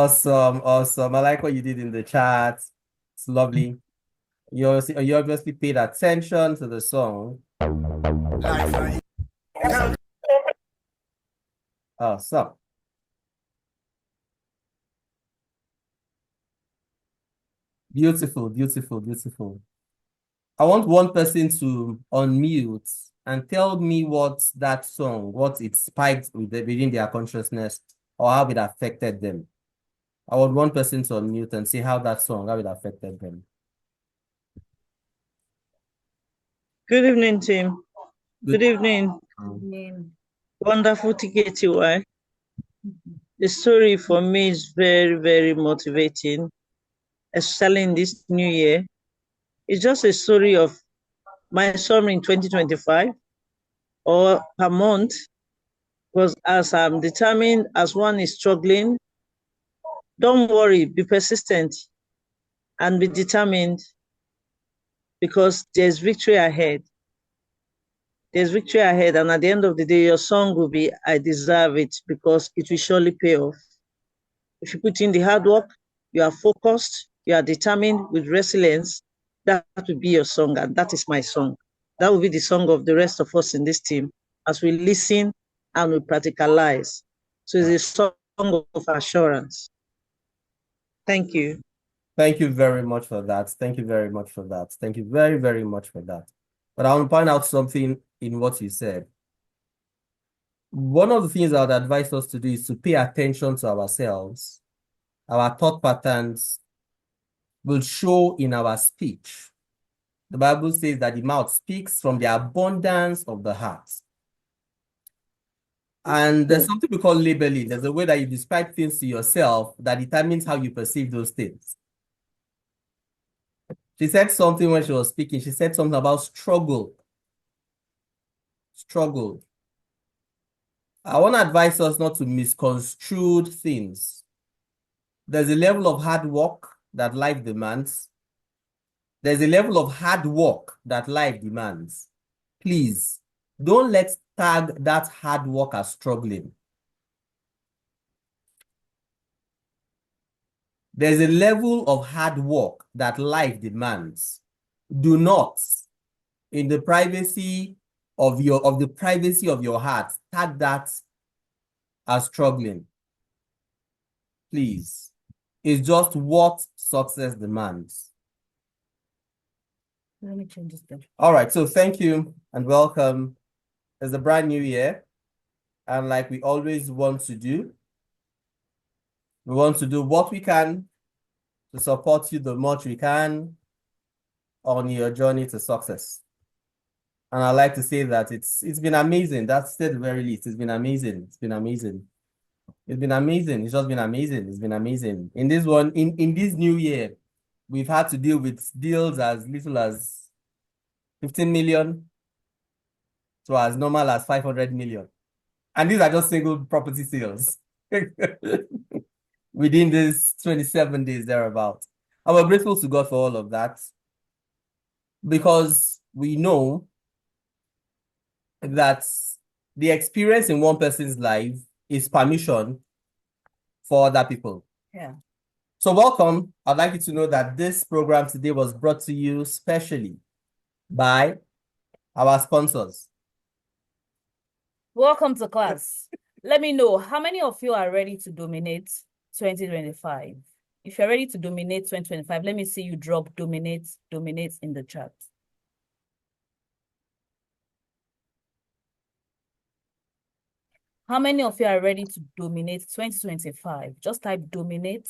Awesome, awesome. I like what you did in the chat. It's lovely. You obviously paid attention to the song. Awesome. Beautiful, beautiful, beautiful. I want one person to unmute and tell me what that song, what it spiked within their consciousness or how it affected them. I want one person to unmute and see how that song, how it affected them. Good evening, team. Good evening. evening. Wonderful TKTY. The story for me is very, very motivating, especially in this new year. It's just a story of my summer in 2025 or per month, because as I'm determined, as one is struggling, don't worry, be persistent and be determined because there's victory ahead. There's victory ahead, and at the end of the day, your song will be, I deserve it, because it will surely pay off. If you put in the hard work, you are focused, you are determined with resilience, that will be your song, and that is my song. That will be the song of the rest of us in this team as we listen and we practicalize. So it's a song of assurance. Thank you. Thank you very much for that. Thank you very much for that. Thank you very, very much for that. But I want to point out something in what you said. One of the things I would advise us to do is to pay attention to ourselves. Our thought patterns will show in our speech. The Bible says that the mouth speaks from the abundance of the heart. And there's something we call labeling. There's a way that you describe things to yourself that determines how you perceive those things. She said something when she was speaking. She said something about struggle. Struggle. I want to advise us not to misconstrue things. There's a level of hard work that life demands. There's a level of hard work that life demands. Please, don't let's tag that hard work as struggling. There's a level of hard work that life demands. Do not, in the privacy of your heart, tag that as struggling. Please. It's just what success demands. Let me change this thing. All right, so thank you and welcome. It's a brand new year. And like we always want to do, we want to do what we can to support you the much we can on your journey to success. And I like to say that it's been amazing. That's the very least. It's been amazing. It's been amazing. It's been amazing. It's just been amazing. It's been amazing. In this one, in this new year, we've had to deal with deals as little as 15 million to as normal as 500 million. And these are just single property sales within this 27 days thereabout. And we're grateful to God for all of that because we know that the experience in one person's life is permission for other people. Yeah. So welcome. I'd like you to know that this program today was brought to you specially by our sponsors. Welcome to class. Let me know how many of you are ready to dominate 2025. If you're ready to dominate 2025, let me see you drop dominate in the chat. How many of you are ready to dominate 2025? Just type dominate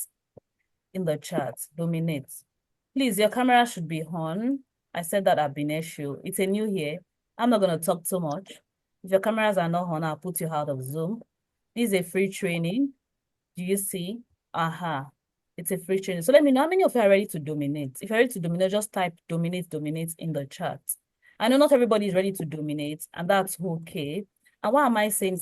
in the chat. Dominate. Please, your camera should be on. I said that I've been issue. It's a new year. I'm not going to talk too much. If your cameras are not on, I'll put you out of Zoom. This is a free training. Do you see? It's a free training. So let me know how many of you are ready to dominate. If you're ready to dominate, just type dominate in the chat. I know not everybody is ready to dominate, and that's okay. And what am I saying?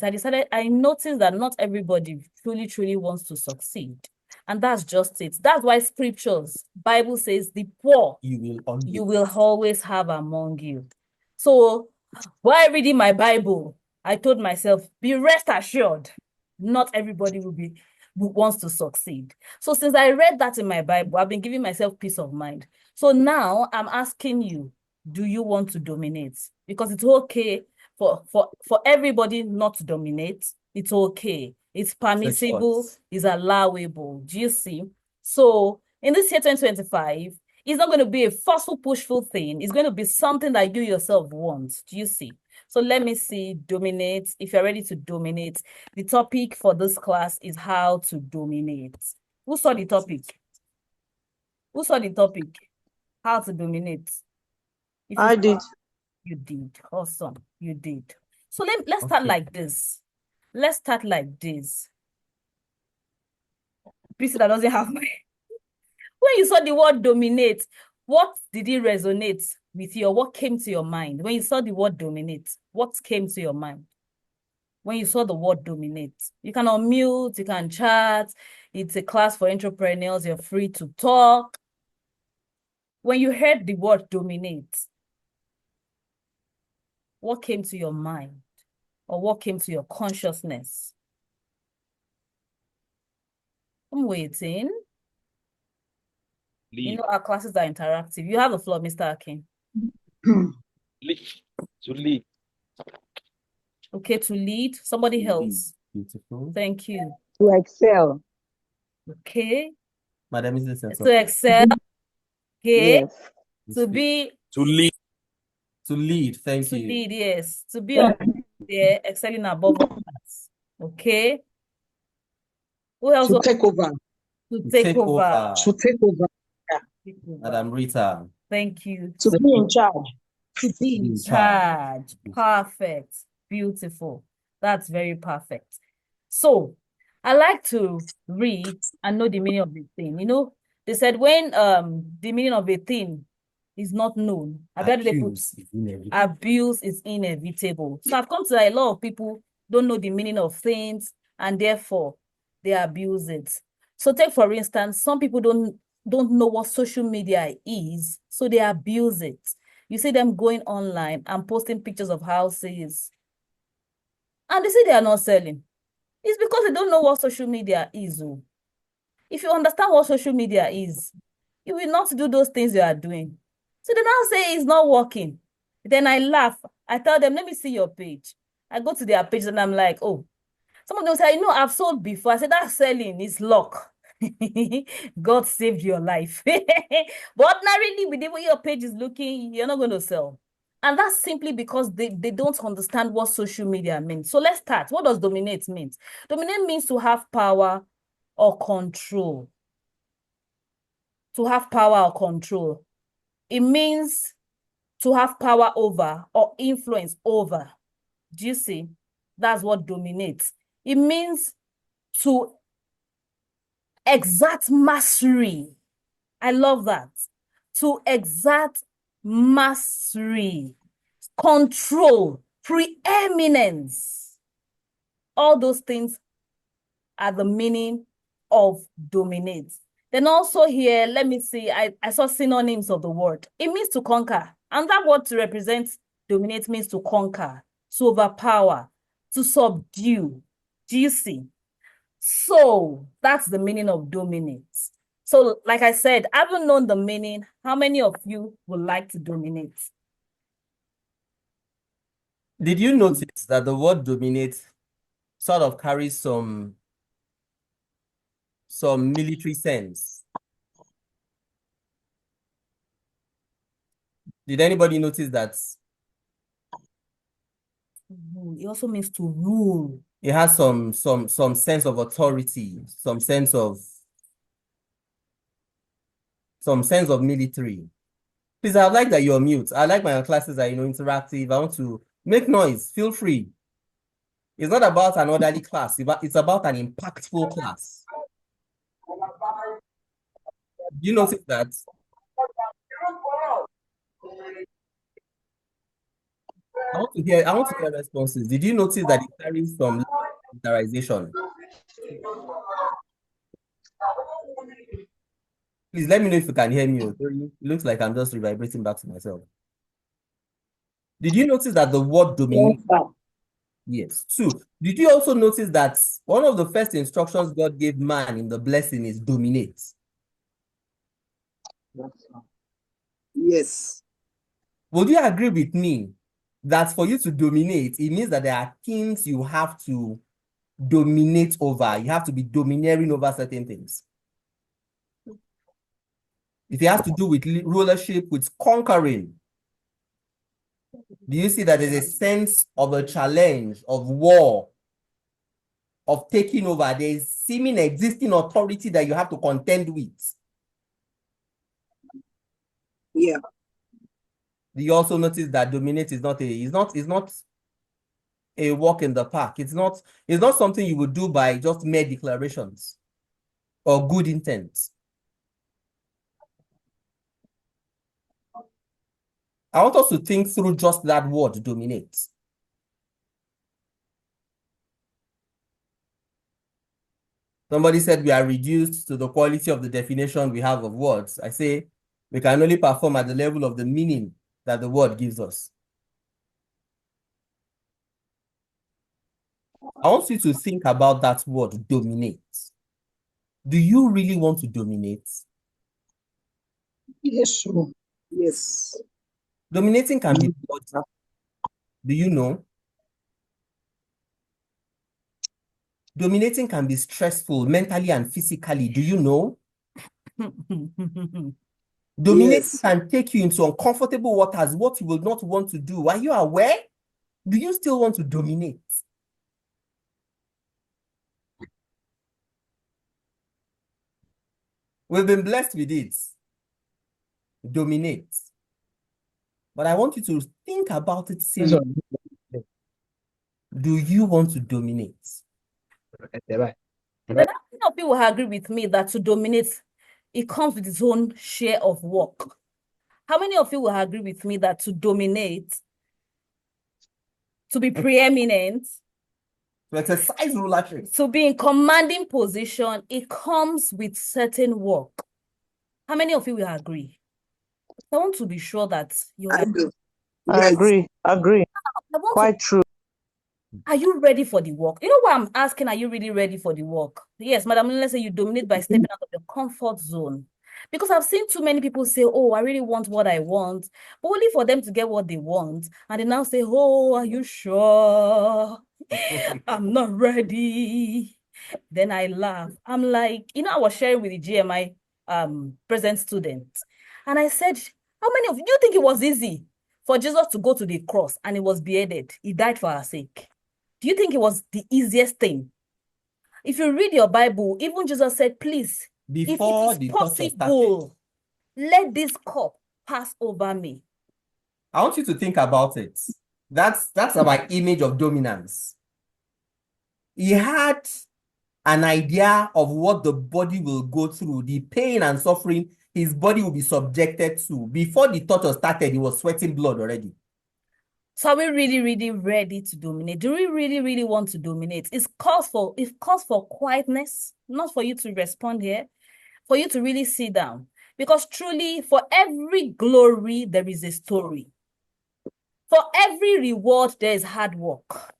I noticed that not everybody truly wants to succeed. And that's just it. That's why scriptures, Bible says, the poor you will always have among you. So while reading my Bible, I told myself, be rest assured, not everybody will be wants to succeed. So since I read that in my Bible, I've been giving myself peace of mind. So now I'm asking you, do you want to dominate? Because it's okay for everybody not to dominate. It's okay. It's permissible. It's allowable. Do you see? So in this year 2025, it's not going to be a forceful, pushful thing. It's going to be something that you yourself want. Do you see? So let me see, dominate. If you're ready to dominate, the topic for this class is how to dominate. Who saw the topic? Who saw the topic? How to dominate. If I did. You did. Awesome. You did. So let's start like this. Let's start like this. Please, that doesn't have my... When you saw the word dominate, what did it resonate with you? Or what came to your mind? When you saw the word dominate, what came to your mind? When you saw the word dominate, you can unmute, you can chat. It's a class for entrepreneurs. You're free to talk. When you heard the word dominate, what came to your mind? Or what came to your consciousness? I'm waiting. Lead. You know, our classes are interactive. You have the floor, Mr. Akin. Lead. To lead. Okay, to lead. Somebody else. Beautiful. Thank you. To excel. Okay. Madam, is this To excel. Okay. Yes. To be. To lead. To lead. Thank To you. lead, yes. To be up there, excelling above others. Okay. Who else? To take over. To take over. To take over. Take over. Madam Rita. Thank you. To be in charge. To be in charge. Perfect. Beautiful. That's very perfect. So I like to read and know the meaning of the thing. You know, they said when the meaning of a thing is not known, abuse is inevitable. So I've come to a lot of people don't know the meaning of things and therefore they abuse it. So take for instance, some people don't know what social media is, so they abuse it. You see them going online and posting pictures of houses, and they say they are not selling. It's because they don't know what social media is. Oh. If you understand what social media is, you will not do those things you are doing. So they now say it's not working. Then I laugh. I tell them, let me see your page. I go to their page and I'm like, oh, some of them say, I've sold before. I said, that's selling, it's luck. God saved your life. But ordinarily, with the way your page is looking, you're not going to sell. And that's simply because they don't understand what social media means. So let's start. What does dominate mean? Dominate means to have power or control. To have power or control. It means to have power over or influence over. Do you see? That's what dominates. It means to exert mastery. I love that. To exert mastery, control, preeminence. All those things are the meaning of dominate. Then also here, let me see, I saw synonyms of the word. It means to conquer. And that word to represent dominate means to conquer, to overpower, to subdue. Do you see? So that's the meaning of dominate. So like I said, having known the meaning, how many of you would like to dominate? Did you notice that the word dominate sort of carries some military sense? Did anybody notice that? It also means to rule. It has some sense of authority, some sense of military. Please, I like that you're mute. I like my classes are interactive. I want to make noise. Feel free. It's not about an orderly class. It's about an impactful class. Do you notice that? I want to hear responses. Did you notice that it carries some militarization? Please let me know if you can hear me. It looks like I'm just revibrating back to myself. Did you notice that the word dominate Yes. 2, did you also notice that one of the first instructions God gave man in the blessing is dominate? Yes. Would you agree with me that for you to dominate, it means that there are things you have to dominate over? You have to be domineering over certain things. If it has to do with rulership, with conquering, do you see that there's a sense of a challenge, of war, of taking over? There is seeming existing authority that you have to contend with. Yeah. Do you also notice that dominate is not a walk in the park? It's not something you would do by just mere declarations or good intent. I want us to think through just that word, dominate. Somebody said we are reduced to the quality of the definition we have of words. I say we can only perform at the level of the meaning that the word gives us. I want you to think about that word, dominate. Do you really want to dominate? Yes. Sure. Yes. Dominating can be bloody. Do you know? Dominating can be stressful mentally and physically. Do you know? Dominating Yes. can take you into uncomfortable waters, what you will not want to do. Are you aware? Do you still want to dominate? We've been blessed with it. Dominate. But I want you to think about it seriously. Do you want to dominate? Then how many of you will agree with me that to dominate, it comes with its own share of work? How many of you will agree with me that to dominate, to be preeminent, To exercise rulership, to be in commanding position, it comes with certain work? How many of you will agree? I want to be sure that you I are. do. I Yes. agree. Agree. I want to. Quite true. Are you ready for the work? You know why I'm asking, are you really ready for the work? Yes, Madam, let's say you dominate by stepping out of your comfort zone. Because I've seen too many people say, oh, I really want what I want, but only for them to get what they want. And they now say, oh, are you sure? I'm not ready. Then I laugh. I'm like, I was sharing with the GMI present student. And I said, how many of you, do you think it was easy for Jesus to go to the cross and he was beheaded? He died for our sake. Do you think it was the easiest thing? If you read your Bible, even Jesus said, please, before if the it is torture started, possible, let this cup pass over me. I want you to think about it. That's our image of dominance. He had an idea of what the body will go through, the pain and suffering his body will be subjected to. Before the torture started, he was sweating blood already. So are we really, really ready to dominate? Do we really, really want to dominate? It calls for quietness, not for you to respond here, for you to really sit down. Because truly, for every glory, there is a story. For every reward, there is hard work.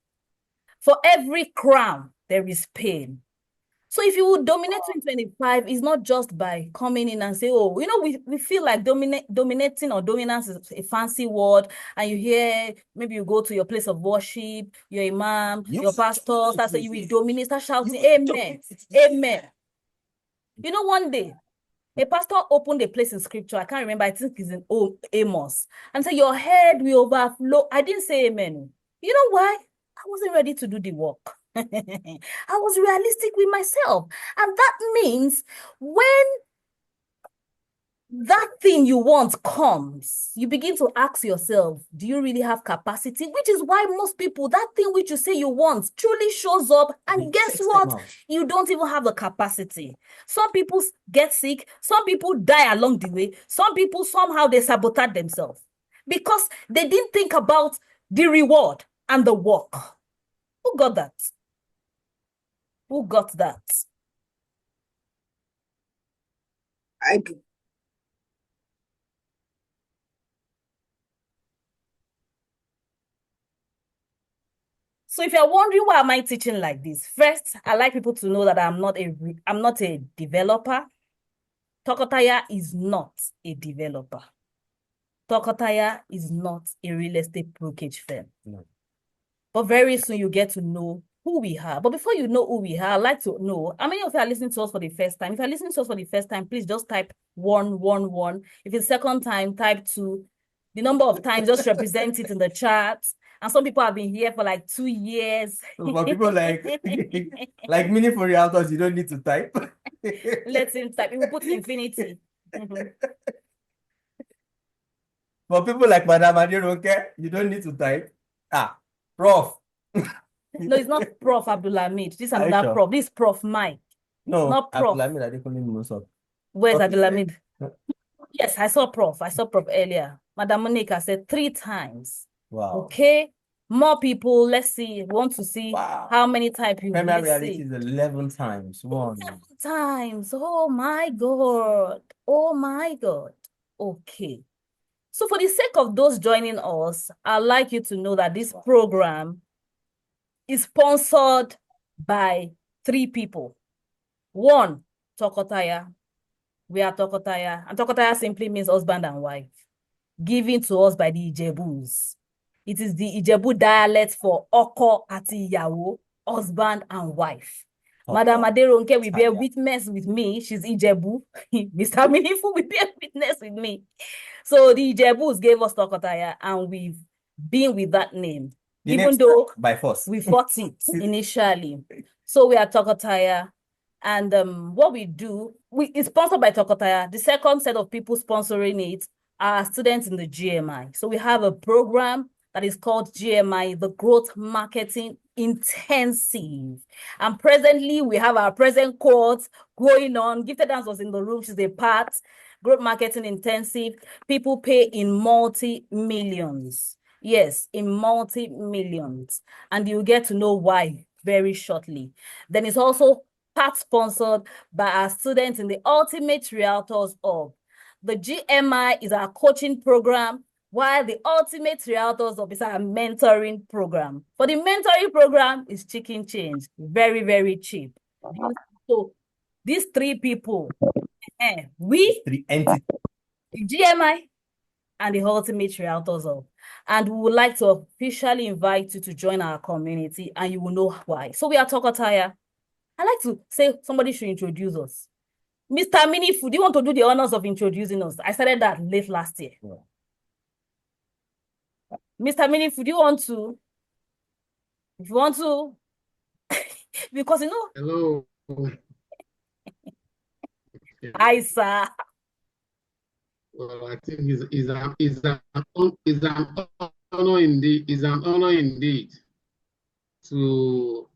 For every crown, there is pain. So if you would dominate 2025, it's not just by coming in and say, oh, we feel like dominating or dominance is a fancy word. And you hear, maybe you go to your place of worship, your imam, your pastor, start saying you will dominate, start shouting, amen, amen. One day, a pastor opened a place in scripture. I can't remember. I think it's in Amos. And said, your head will overflow. I didn't say amen. You know why? I wasn't ready to do the work. I was realistic with myself. And that means when that thing you want comes, you begin to ask yourself, do you really have capacity? Which is why most people, that thing which you say you want truly shows up. And guess what? You don't even have the capacity. Some people get sick. Some people die along the way. Some people, somehow they sabotage themselves because they didn't think about the reward and the work. Who got that? Who got that? I do. So if you're wondering why am I teaching like this, first, I like people to know that I'm not a developer. Tokotaya is not a developer. Tokotaya is not a real estate brokerage firm. No. But very soon you get to know who we are. But before you know who we are, I'd like to know how many of you are listening to us for the first time. If you're listening to us for the first time, please just type 111. If it's second time, type 2. The number of times, just represent it in the chat. And some people have been here for like 2 years. So for people like like mini for realtors, you don't need to type. Let's him type. He will put infinity. For people like Madam Adironke, you don't need to type. Prof. No, it's not Prof. Abdulhamid. This is Are you another sure? Prof. This is Prof. Mike. No, Not Prof. Abdulhamid Adekunle Musa. Where's Okay. Abdulhamid? Yes, I saw Prof. I saw Prof earlier. Madam Monica said 3 times. Wow. Okay. More people. Let's see. We want to see Wow. how many times you Premier will reality see. is 11 times. 11 times. Oh my God. Oh my God. Okay. So for the sake of those joining us, I'd like you to know that this program is sponsored by 3 people. 1, Tokotaya. We are Tokotaya. And Tokotaya simply means husband and wife. Given to us by the Ijebus. It is the Ijebu dialect for Oko ati Iyawo, husband and wife. Madam Aderonke will bear witness with me. She's Ijebu. Mr. Minifu will bear witness with me. So the Ijebus gave us Tokotaya, and we've been with that name. Even though by force. we fought it initially. So we are Tokotaya. And what we do, it's sponsored by Tokotaya. The second set of people sponsoring it are students in the GMI. So we have a program that is called GMI, the Growth Marketing Intensive. And presently, we have our present course going on. Gifted Dance was in the room. She's a part. Growth Marketing Intensive. People pay in multi-millions. Yes, in multi-millions. And you'll get to know why very shortly. Then it's also part sponsored by our students in the Ultimate Realtors Hub. The GMI is our coaching program, while the Ultimate Realtors Hub is our mentoring program. For the mentoring program, is chicken change. Very, very cheap. So these 3 people, we, 3 entities. the GMI, and the Ultimate Realtors Hub. And we would like to officially invite you to join our community, and you will know why. So we are Tokotaya. I like to say somebody should introduce us. Mr. Minifu, do you want to do the honors of introducing us? I started that late last year. Yeah. Mr. Minifu, do you want to? If you want to, because you know. Hello. Hi, sir. Well, I think is an honor indeed. Is an honor indeed to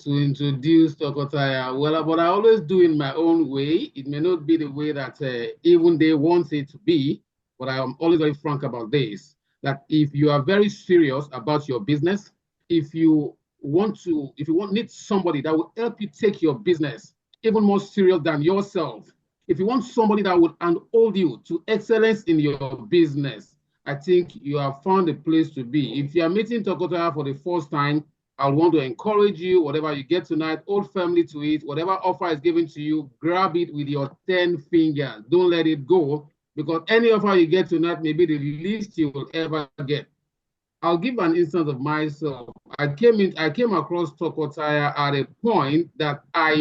introduce Tokotaya. Well, but I always do in my own way. It may not be the way that even they want it to be, but I am always very frank about this, that if you are very serious about your business, if you need somebody that will help you take your business even more serious than yourself, if you want somebody that would hold you to excellence in your business, I think you have found a place to be. If you are meeting Tokotaya for the first time, I want to encourage you, whatever you get tonight, hold firmly to it. Whatever offer is given to you, grab it with your 10 fingers. Don't let it go, because any offer you get tonight may be the least you will ever get. I'll give an instance of myself. I came across Tokotaya at a point that I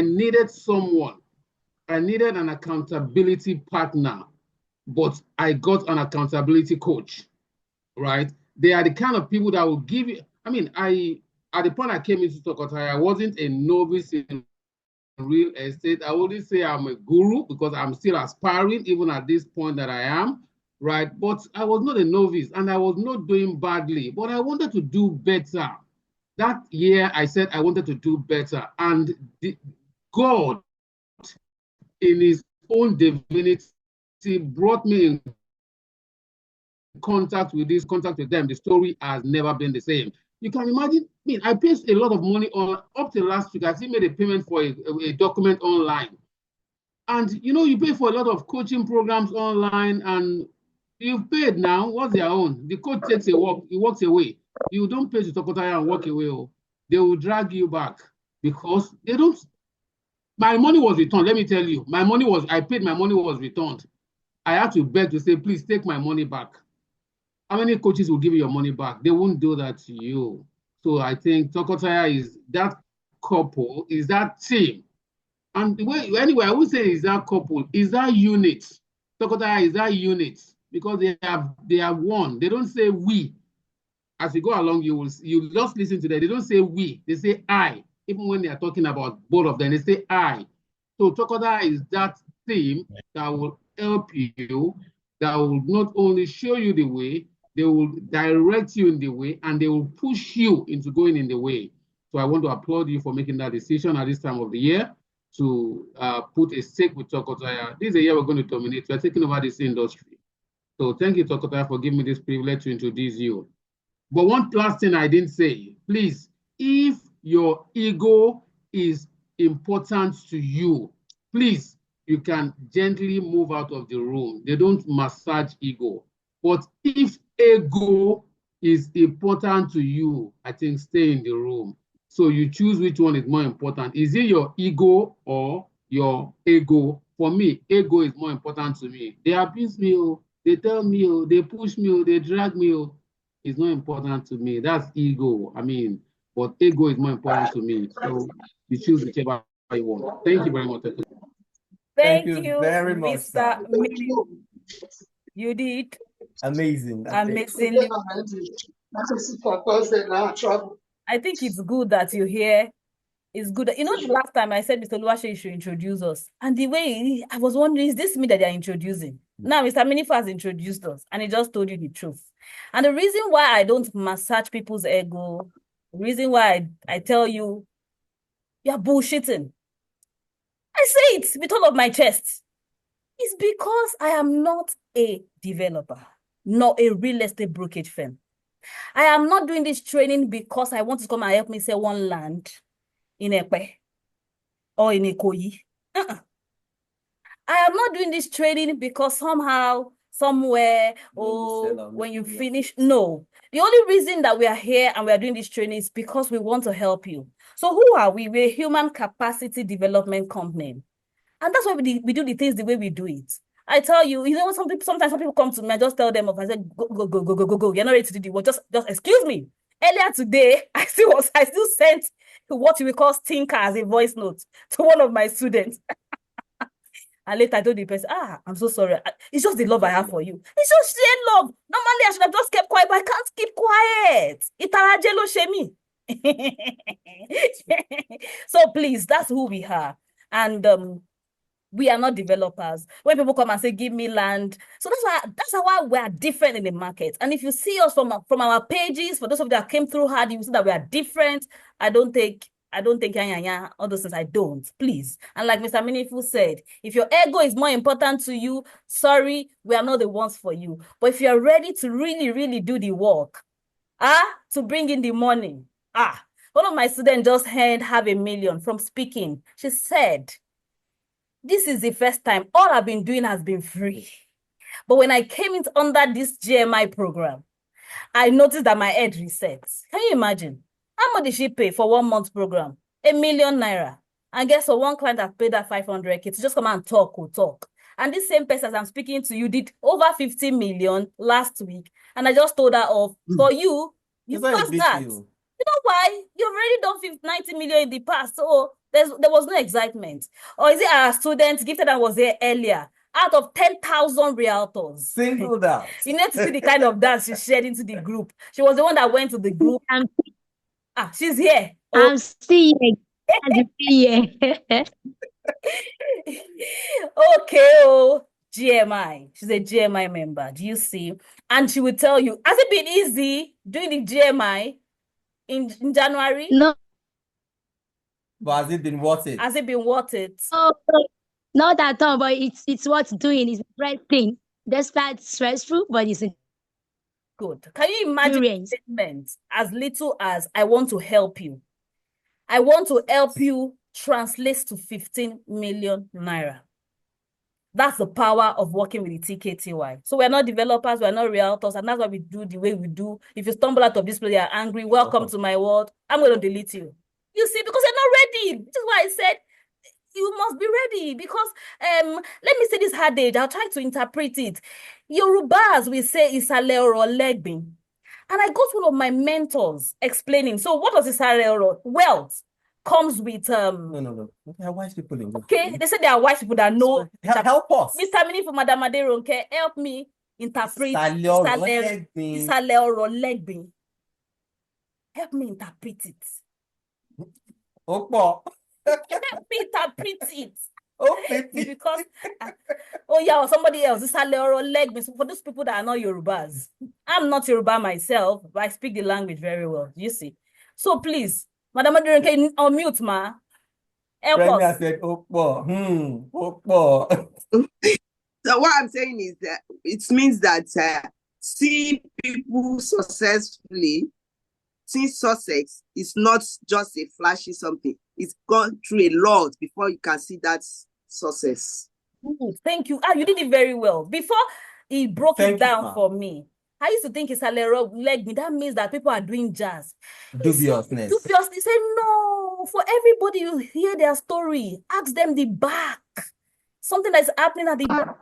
needed someone. I needed an accountability partner, but I got an accountability coach, right? They are the kind of people that will give you. At the point I came into Tokotaya, I wasn't a novice in real estate. I wouldn't say I'm a guru, because I'm still aspiring even at this point that I am, right? But I was not a novice, and I was not doing badly, but I wanted to do better. That year I said I wanted to do better, and God, in his own divinity, brought me in contact with them. The story has never been the same. You can imagine, I paid a lot of money on, up till last week. I still made a payment for a document online. And you pay for a lot of coaching programs online, and you've paid now. What's their own? The coach takes he walks away. You don't pay to Tokotaya and walk away. Oh. They will drag you back because they don't. My money was returned. Let me tell you, I paid, my money was returned. I had to beg to say, please take my money back. How many coaches will give you your money back? They won't do that to you. So I think Tokotaya is that couple, is that team. And anyway, I would say is that couple, is that unit. Tokotaya is that unit because they have won. They don't say we. As you go along, you just listen to them. They don't say we, they say I. Even when they are talking about both of them, they say I. So Tokotaya is that team that will help you, that will not only show you the way, they will direct you in the way, and they will push you into going in the way. So I want to applaud you for making that decision at this time of the year to put a stake with Tokotaya. This is a year we're going to dominate. We're taking over this industry. So thank you, Tokotaya, for giving me this privilege to introduce you. But one last thing I didn't say, please, if your ego is important to you, please, you can gently move out of the room. They don't massage ego. But if ego is important to you, I think stay in the room. So you choose which one is more important. Is it your ego or your ego? For me, ego is more important to me. They abuse me, they tell me, they push me, they drag me. It's not important to me. That's ego. I mean, but ego is more important to me. So you choose whichever you want. Thank you very much. Thank you you, very much, Mr. sir. Mini. You did Amazing. amazingly. I think it's good that you're here. It's good. You know, the last time I said Mr. Luashe should introduce us, and the way I was wondering, is this me that they're introducing? Now, Mr. Minifa has introduced us, and he just told you the truth. And the reason why I don't massage people's ego, the reason why I tell you, you're bullshitting. I say it with all of my chest. It's because I am not a developer, nor a real estate brokerage firm. I am not doing this training because I want to come and help me sell one land in Epe or in Ikoyi. I am not doing this training because somehow, somewhere, when you finish. No. The only reason that we are here and we are doing this training is because we want to help you. So who are we? We're a human capacity development company. And that's why we do the things the way we do it. I tell you, sometimes some people come to me, I just tell them off. I said, go. You're not ready to do the work. Just excuse me. Earlier today, I still sent what we call stinker as a voice note to one of my students. And later I told the person, I'm so sorry. It's just the love I have for you. It's just shared love. Normally I should have just kept quiet, but I can't keep quiet. Itarajelo shemi. So please, that's who we are. And we are not developers. When people come and say, give me land. So that's why we are different in the market. And if you see us from our pages, for those of you that came through hard, you see that we are different. I don't take all those things. I don't, please. And like Mr. Minifu said, if your ego is more important to you, sorry, we are not the ones for you. But if you're ready to really, really do the work, to bring in the money, one of my students just earned $500,000 million from speaking. She said, this is the first time all I've been doing has been free. But when I came in under this GMI program, I noticed that my head resets. Can you imagine? How much did she pay for 1 month program? ₦1 million. And guess what? One client has paid her 500K to just come and talk. And this same person as I'm speaking to you did over 50 million last week. And I just told her off, for you passed that. You know why? You've already done 90 million in the past. So there was no excitement. Or is it our student gifted that was there earlier? Out of 10,000 realtors. Singled out. You need to see the kind of dance she shared into the group. She was the one that went to the group. She's here. I'm still here. Okay, GMI. She's a GMI member. Do you see? And she will tell you, has it been easy doing the GMI in January? No. But has it been worth it? Has it been worth it? Oh, not at all, but it's worth doing. It's the right thing. Despite stressful, but it's good. Can you imagine a statement as little as I want to help you? I want to help you translate to 15 million naira. That's the power of working with the TKTY. So we're not developers, we're not realtors, and that's why we do the way we do. If you stumble out of this place, you're angry, welcome to my world. I'm going to delete you. You see, because you're not ready. This is why I said you must be ready. Because let me say this hard age. I'll try to interpret it. Yorubas will say Isale or Legbin. And I got one of my mentors explaining. So what does Isale or wealth? Comes with No. There are wise people in this. Okay, they said there are wise people that know. Help us. Mr. Mini for Madam Aderonke, help me interpret Isale or Legbin. Help me interpret it. Opo. Help me interpret it. Oh, baby. Because oh yeah, or somebody else. Isale or Legbin. So for those people that are not Yorubas, I'm not Yoruba myself, but I speak the language very well. You see. So please, Madam Aderonke, unmute, ma. Help Premier us. said, Opo. Opo. So what I'm saying is that it means that seeing people successfully, seeing success is not just a flashy something. It's gone through a lot before you can see that success. Good. Thank you. You did it very well. Before he broke Thank it you, down ma. for me, I used to think it's a leg me. That means that people are doing jazz. Dubiousness. Dubiously say no. For everybody, you hear their story. Ask them the back. Something that's happening at the back.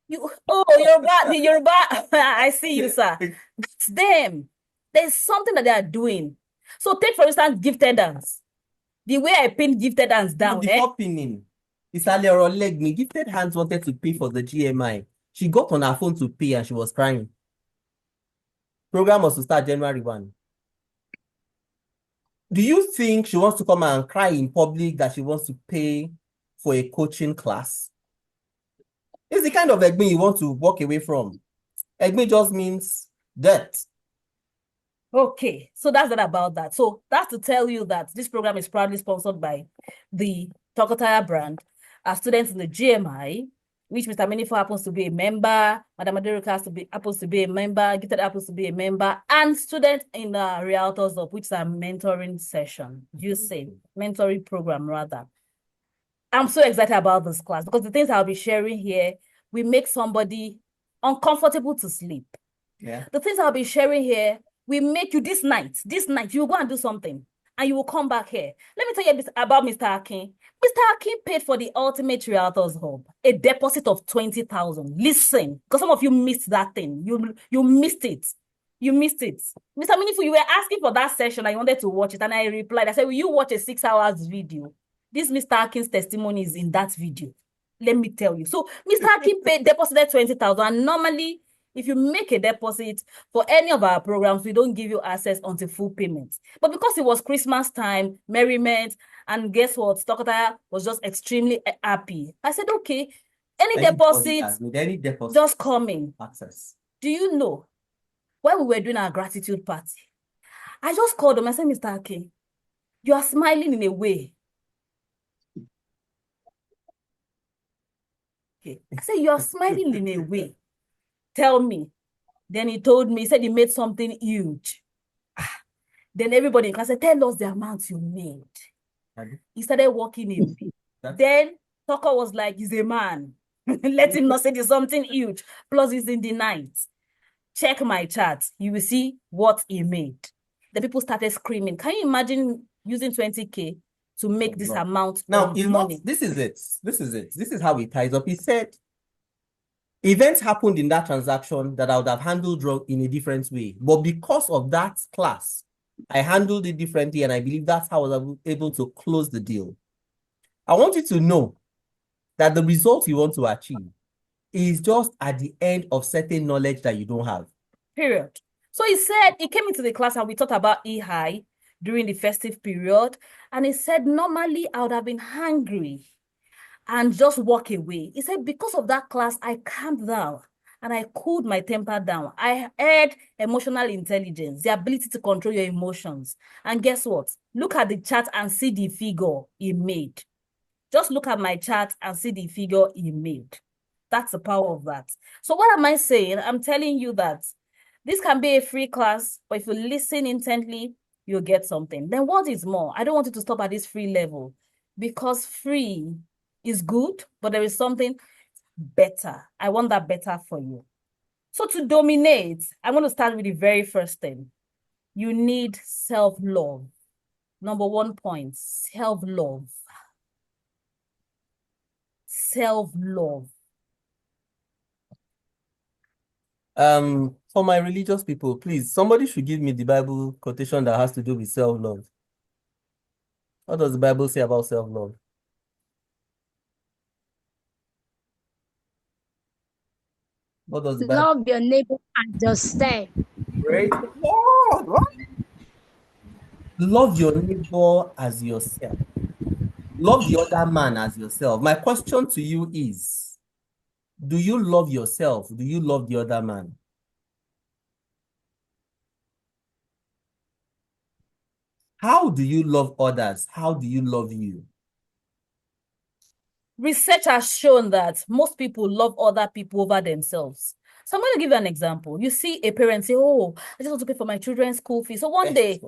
The Yoruba. I see you, sir. That's them. There's something that they are doing. So take, for instance, gifted dance. The way I pin gifted dance down. No, before pinning, Isale or Legmi, Gifted Hands wanted to pay for the GMI. She got on her phone to pay and she was crying. Program was to start January 1. Do you think she wants to come and cry in public that she wants to pay for a coaching class? It's the kind of Egbe you want to walk away from. Egbe just means debt. Okay, so that's not about that. So that's to tell you that this program is proudly sponsored by the Tokotaya brand, our students in the GMI, which Mr. Minifo happens to be a member, Madam Aderoka happens to be a member, Gifted happens to be a member, and students in the Realtors of which is a mentoring session, you say, mentoring program rather. I'm so excited about this class because the things I'll be sharing here will make somebody uncomfortable to sleep. Yeah. The things I'll be sharing here will make you this night, you will go and do something and you will come back here. Let me tell you about Mr. Akin. Mr. Akin paid for the Ultimate Realtors Hub, a deposit of 20,000. Listen, because some of you missed that thing. You missed it. You missed it. Mr. Minifu, you were asking for that session. I wanted to watch it and I replied. I said, will you watch a 6 hours video? This Mr. Akin's testimony is in that video. Let me tell you. So Mr. Akin deposited 20,000. And normally, if you make a deposit for any of our programs, we don't give you access until full payment. But because it was Christmas time, merriment, and guess what? Stokotaya was just extremely happy. I said, okay, any deposit, just come in. Access. Do you know, when we were doing our gratitude party, I just called him. I said, Mr. Akin, you are smiling in a way. Okay. I said, you are smiling in a way. Tell me. Then he told me, he said he made something huge. Then everybody in class said, tell us the amount you made. He started walking away. Then Tucker was like, he's a man. Let him not say there's something huge. Plus, he's in the night. Check my chart. You will see what he made. The people started screaming. Can you imagine using 20K to make this amount now, of money? This is it. This is how it ties up. He said, events happened in that transaction that I would have handled in a different way. But because of that class, I handled it differently, and I believe that's how I was able to close the deal. I want you to know that the result you want to achieve is just at the end of certain knowledge that you don't have. Period. So he said, he came into the class and we talked about E-High during the festive period. And he said, normally I would have been hungry and just walk away. He said, because of that class, I calmed down and I cooled my temper down. I had emotional intelligence, the ability to control your emotions. And guess what? Look at the chart and see the figure he made. Just look at my chart and see the figure he made. That's the power of that. So what am I saying? I'm telling you that this can be a free class, but if you listen intently, you'll get something. Then what is more? I don't want you to stop at this free level because free is good, but there is something better. I want that better for you. So to dominate, I'm going to start with the very first thing. You need self-love. Number 1 point, self-love. Self-love. For my religious people, please, somebody should give me the Bible quotation that has to do with self-love. What does the Bible say about self-love? What does the Bible? Love your neighbor as yourself. Praise the Lord. What? Love your neighbor as yourself. Love the other man as yourself. My question to you is, do you love yourself? Do you love the other man? How do you love others? How do you love you? Research has shown that most people love other people over themselves. So I'm going to give you an example. You see a parent say, oh, I just want to pay for my children's school fees. So one day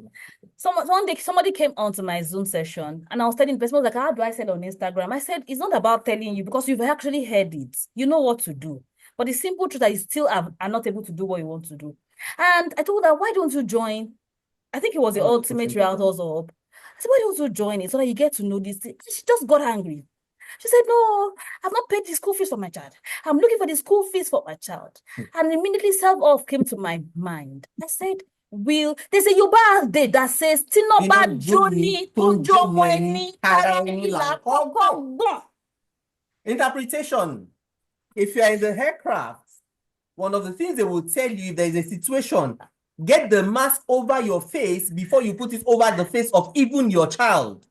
somebody came onto my Zoom session and I was telling the person, like, how do I say it on Instagram? I said, it's not about telling you because you've actually heard it. You know what to do. But the simple truth that you still are not able to do what you want to do. And I told her, why don't you join? I think it was the Ultimate Realtors Hub. I said, why don't you join it so that you get to know this thing? She just got angry. She said, no, I've not paid the school fees for my child. I'm looking for the school fees for my child. And immediately self-off came to my mind. I said, Will, there's a Yoruba day that says, Tinoba Joni Tojomweni Interpretation. If you are in the aircraft, one of the things they will tell you if there is a situation, get the mask over your face before you put it over the face of even your child.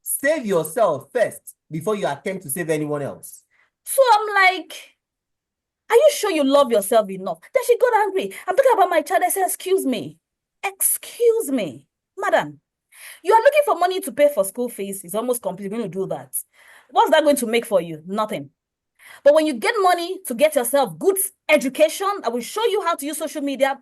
Save yourself first before you attempt to save anyone else. So I'm like, are you sure you love yourself enough? Then she got angry. I'm talking about my child. I said, excuse me, madam. You are looking for money to pay for school fees. It's almost complete. You're going to do that. What's that going to make for you? Nothing. But when you get money to get yourself good education, I will show you how to use social media.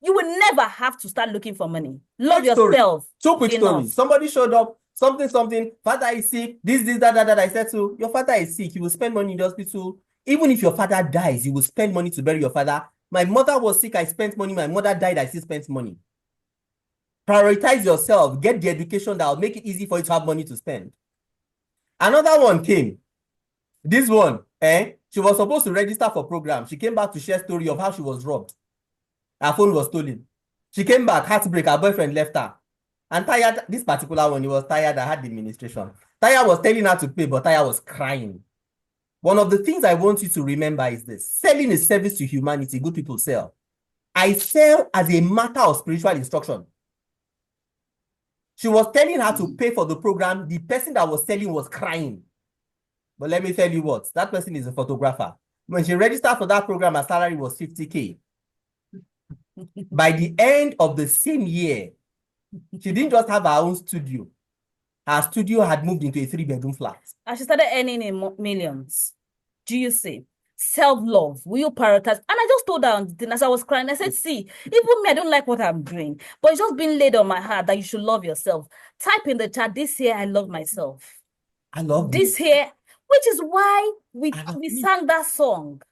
You will never have to start looking for money. Love yourself. Two quick stories. Somebody showed up, something, father is sick, this, that. I said, so your father is sick, you will spend money in the hospital. Even if your father dies, you will spend money to bury your father. My mother was sick, I spent money. My mother died, I still spent money. Prioritize yourself. Get the education that will make it easy for you to have money to spend. Another one came. This one, she was supposed to register for program. She came back to share story of how she was robbed. Her phone was stolen. She came back, heartbreak, her boyfriend left her. And tired, this particular one, he was tired, I had the administration. Taya was telling her to pay, but Taya was crying. One of the things I want you to remember is this. Selling is service to humanity. Good people sell. I sell as a matter of spiritual instruction. She was telling her to pay for the program. The person that was selling was crying. But let me tell you what, that person is a photographer. When she registered for that program, her salary was 50K. By the end of the same year, she didn't just have her own studio. Her studio had moved into a 3-bedroom flat. And she started earning in millions. Do you see? Self-love. Will you prioritize? And I just told her on the thing as I was crying. I said, see, even me, I don't like what I'm doing. But it's just been laid on my heart that you should love yourself. Type in the chat, this year I love myself. I love this year, which is why we sang that song.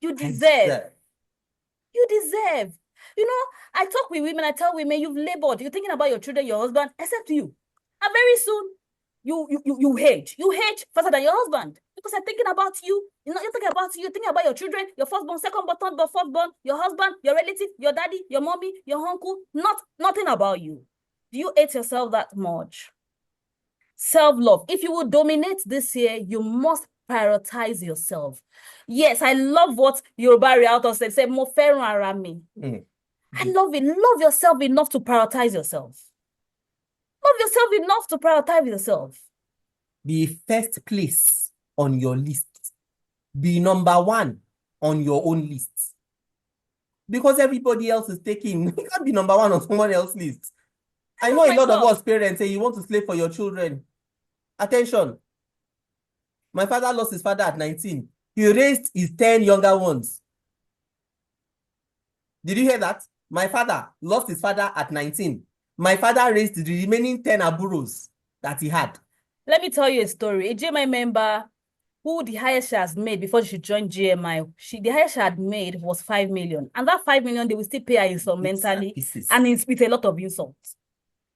You deserve. You deserve. You know, I talk with women, I tell women, you've labored, you're thinking about your children, your husband, except you. And very soon, you hate. You hate faster than your husband. Because I'm thinking about you. You're thinking about you, you're thinking about your children, your firstborn, secondborn, thirdborn, fourthborn, your husband, your relative, your daddy, your mommy, your uncle. Nothing about you. Do you hate yourself that much? Self-love. If you will dominate this year, you must prioritize yourself. Yes, I love what Yoruba Realtor said. Say, mo fẹ́ràn ara mi. I love it. Love yourself enough to prioritize yourself. Love yourself enough to prioritize yourself. Be first place on your list. Be number one on your own list. Because everybody else is taking. You can't be number one on someone else's list. I know a lot of us parents say you want to slave for your children. Attention. My father lost his father at 19. He raised his 10 younger ones. Did you hear that? My father lost his father at 19. My father raised the remaining 10 aburos that he had. Let me tell you a story. A GMI member who the highest she has made before she joined GMI, the highest she had made was 5 million. And that 5 million, they will still pay her instrumentally and with a lot of insults.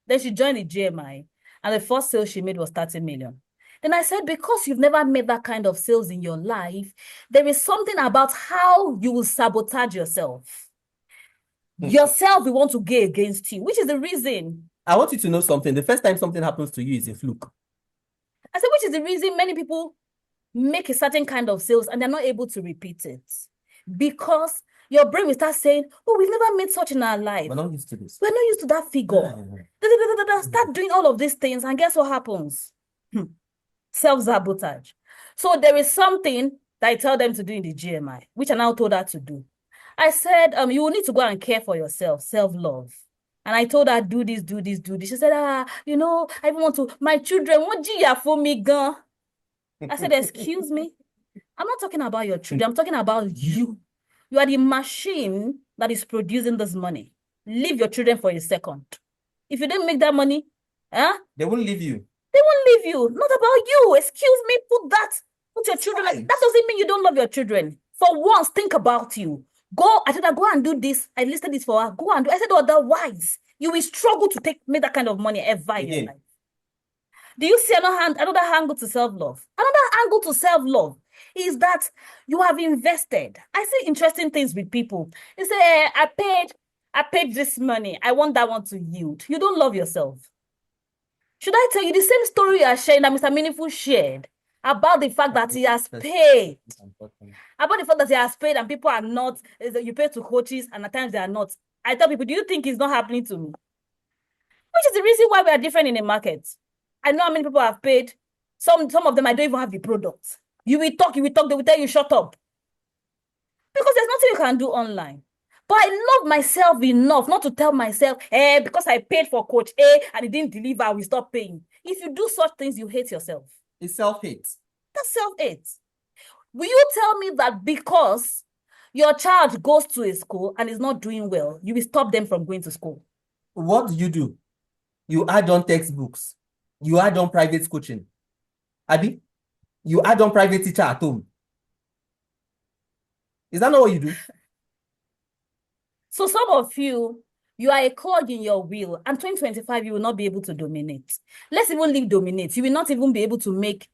Then she joined the GMI, and the first sale she made was 30 million. Then I said, because you've never made that kind of sales in your life, there is something about how you will sabotage yourself. Yourself will want to go against you, which is the reason. I want you to know something. The first time something happens to you is a fluke. I said, which is the reason many people make a certain kind of sales and they're not able to repeat it. Because your brain will start saying, oh, we've never made such in our life. We're not used to this. We're not used to that figure. Start doing all of these things, and guess what happens? Self-sabotage. So there is something that I tell them to do in the GMI, which I now told her to do. I said, you will need to go and care for yourself, self-love. And I told her, do this, do this, do this. She said, I even want to, my children, what you for me, gun? I said, excuse me? I'm not talking about your children. I'm talking about you. You are the machine that is producing this money. Leave your children for a second. If you don't make that money, they won't leave you. They won't leave you. Not about you. Excuse me, put your children. That doesn't mean you don't love your children. For once, think about you. I said, go and do this. I listed this for her. Go and do. I said, otherwise, you will struggle to make that kind of money ever in your life. Do you see another angle to self-love? Another angle to self-love is that you have invested. I see interesting things with people. They say, I paid this money. I want that one to yield. You don't love yourself. Should I tell you the same story you are sharing that Mr. Meaningful shared about the fact that he has paid? About the fact that he has paid and people are not, you pay to coaches and at times they are not. I tell people, do you think it's not happening to me? Which is the reason why we are different in the market. I know how many people have paid. Some of them, I don't even have the product. You will talk, they will tell you, shut up. Because there's nothing you can do online. But I love myself enough not to tell myself, because I paid for Coach A and he didn't deliver, I will stop paying. If you do such things, you hate yourself. It's self-hate. That's self-hate. Will you tell me that because your child goes to a school and is not doing well, you will stop them from going to school? What do? You add on textbooks. You add on private coaching. Abi, you add on private teacher at home. Is that not what you do? So some of you are a clog in your wheel, and 2025, you will not be able to dominate. Let's even leave dominate. You will not even be able to make.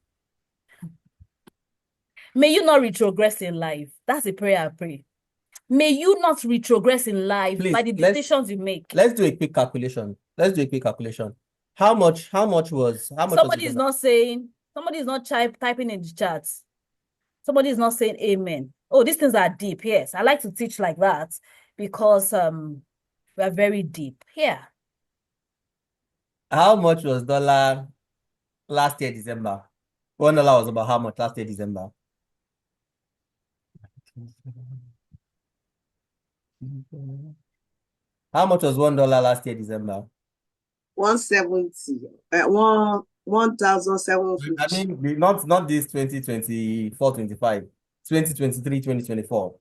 May you not retrogress in life. That's a prayer I pray. May you not retrogress in life. Please, by the decisions you make. Let's do a quick calculation. How much was Somebody is not typing in the chat. Somebody is not saying amen. Oh, these things are deep. Yes, I like to teach like that because we are very deep. Yeah. How much was dollar last year, December? $1 was about how much last year, December? How much was $1 last year, December? 170. 1,750. I mean, not this 2024, 25, 2023, 2024.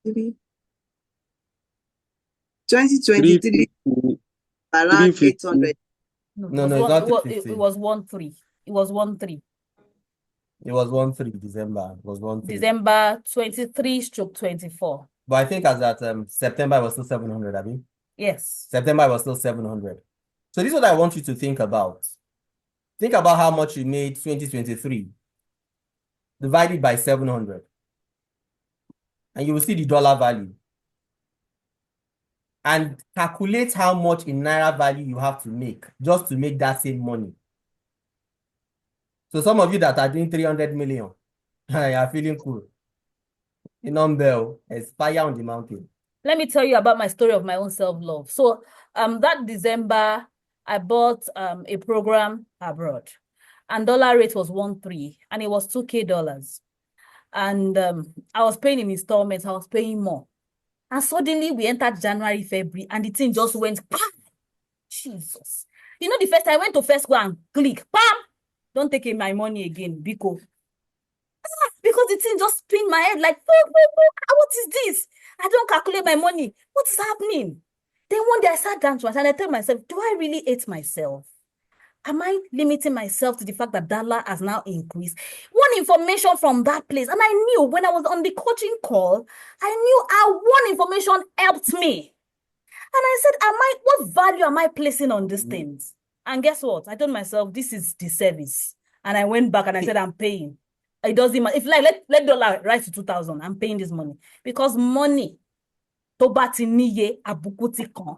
Maybe 2023 around 800. No, it's not 350. It was 1.3. It was 1.3. It was 1.3 December. It was 1.3. December 23/24. But I think as at September it was still 700, I mean. Yes. September was still 700. So this is what I want you to think about. Think about how much you made 2023 divided by 700. And you will see the dollar value. And calculate how much in Naira value you have to make just to make that same money. So some of you that are doing 300 million, you are feeling cool. In Umbel, it's fire on the mountain. Let me tell you about my story of my own self-love. So that December, I bought a program abroad. And dollar rate was 1.3 and it was $2,000. And I was paying in installments, I was paying more. And suddenly we entered January, February, and the thing just went, bam! Jesus. You know, the first I went to first go and click, bam! Don't take my money again, because the thing just spin my head like, what is this? I don't calculate my money. What is happening? Then one day I sat down to myself and I told myself, do I really hate myself? Am I limiting myself to the fact that dollar has now increased? One information from that place, and I knew when I was on the coaching call, I knew how one information helped me. And I said, what value am I placing on these things? And guess what? I told myself, this is the service. And I went back and I said, I'm paying. It doesn't matter. If like let dollar rise to 2,000, I'm paying this money. Because money, tó bá ti níye, àbùkù ti kàn.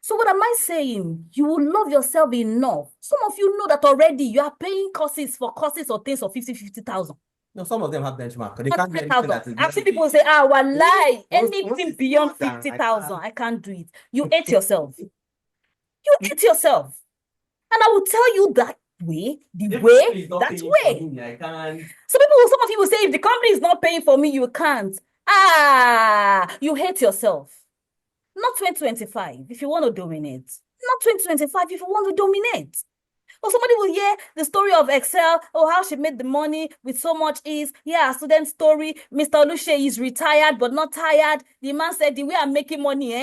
So what am I saying? You will love yourself enough. Some of you know that already. You are paying courses or things for 50,000. No, some of them have benchmark. They can't do anything that is I've seen very people big. say, wallahi, Once anything it's beyond more than, 50,000, I can't do it. You hate yourself. You hate yourself. And I will tell you that way, If way, company is not that paying for way. me, I can't. Some of you will say, if the company is not paying for me, you can't. You hate yourself. Not 2025 if you want to dominate. Not 2025 if you want to dominate. Or somebody will hear the story of Excel, how she made the money with so much ease. Yeah, a student story. Mr. Oluche is retired but not tired. The man said, the way I'm making money,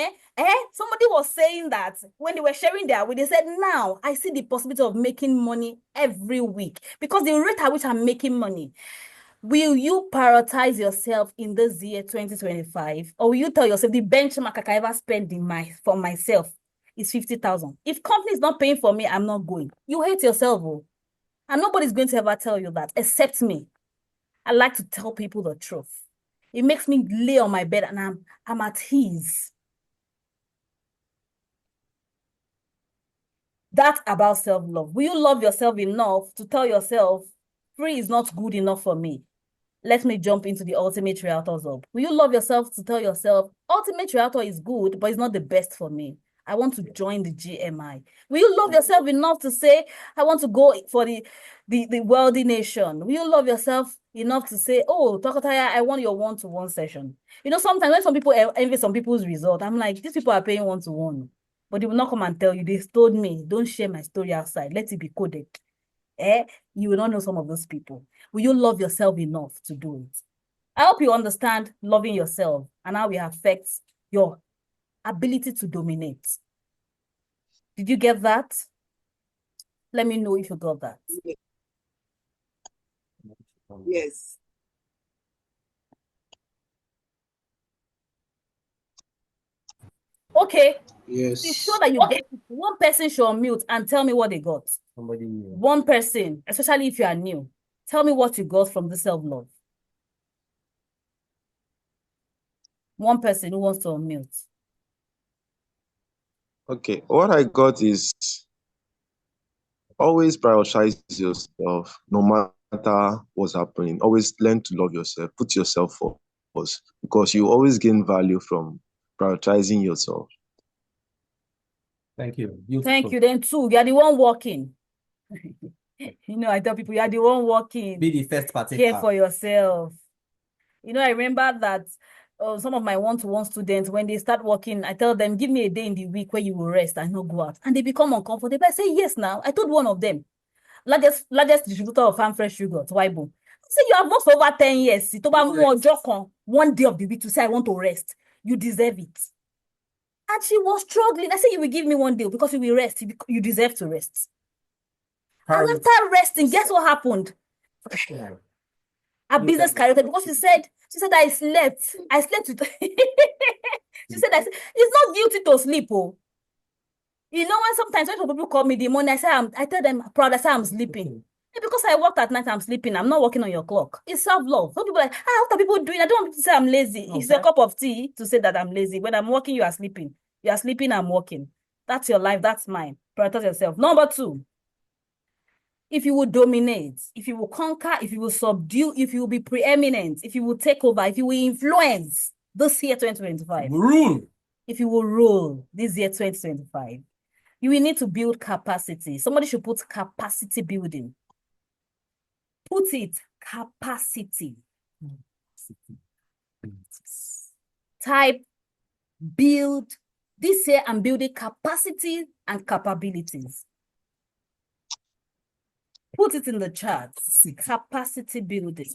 Somebody was saying that when they were sharing their way, they said, now I see the possibility of making money every week because the rate at which I'm making money. Will you prioritize yourself in this year 2025? Or will you tell yourself the benchmark I can ever spend for myself is 50,000? If company is not paying for me, I'm not going. You hate yourself, and nobody's going to ever tell you that except me. I like to tell people the truth. It makes me lay on my bed and I'm at ease. That's about self-love. Will you love yourself enough to tell yourself, free is not good enough for me? Let me jump into the Ultimate Realtor's Hub. Will you love yourself to tell yourself, Ultimate Realtor is good, but it's not the best for me? I want to join the GMI. Will you love yourself enough to say, I want to go for the wealthy nation? Will you love yourself enough to say, oh, Tokotaya, I want your one-to-one session? You know, sometimes when some people envy some people's result, I'm like, these people are paying one-to-one. But they will not come and tell you, they told me, don't share my story outside. Let it be coded. You will not know some of those people. Will you love yourself enough to do it? I hope you understand loving yourself and how it affects your ability to dominate. Did you get that? Let me know if you got that. Yes. Okay. Yes. Be sure that you get one person should unmute and tell me what they got. Somebody new. One person, especially if you are new. Tell me what you got from the self-love. One person who wants to unmute. Okay, what I got is always prioritize yourself, no matter what's happening. Always learn to love yourself. Put yourself first, because you always gain value from prioritizing yourself. Thank you. Beautiful. Thank you. Then two, you are the one working. You know, I tell people you are the one working. Be the first partaker. Care for yourself. You know, I remember that some of my one-to-one students, when they start working, I tell them, give me a day in the week where you will rest and not go out. And they become uncomfortable. I say, yes, now. I told one of them, largest distributor of farm fresh yogurt, Weibo. I say, you have worked for over 10 years. One day of the week to say, I want to rest. You deserve it. And she was struggling. I said, you will give me one day because you will rest. You deserve to rest. And after resting, guess what happened? Her business carried because she said I slept. I slept with she said it's not guilty to sleep. Oh. You know, when sometimes when people call me the morning, I tell them proud, I say I'm sleeping. Because I worked at night, I'm sleeping. I'm not working on your clock. It's self-love. Some people are like, what are people doing? I don't want to say I'm lazy. Okay. It's a cup of tea to say that I'm lazy. When I'm working, you are sleeping. You are sleeping, I'm working. That's your life, that's mine. Prioritize yourself. Number two, if you will dominate, if you will conquer, if you will subdue, if you will be preeminent, if you will take over, if you will influence this year 2025. Rule. If you will rule this year 2025, you will need to build capacity. Somebody should put capacity building. Put it, capacity. Type, build. This year I'm building capacity and capabilities. Put it in the chat. Capacity building.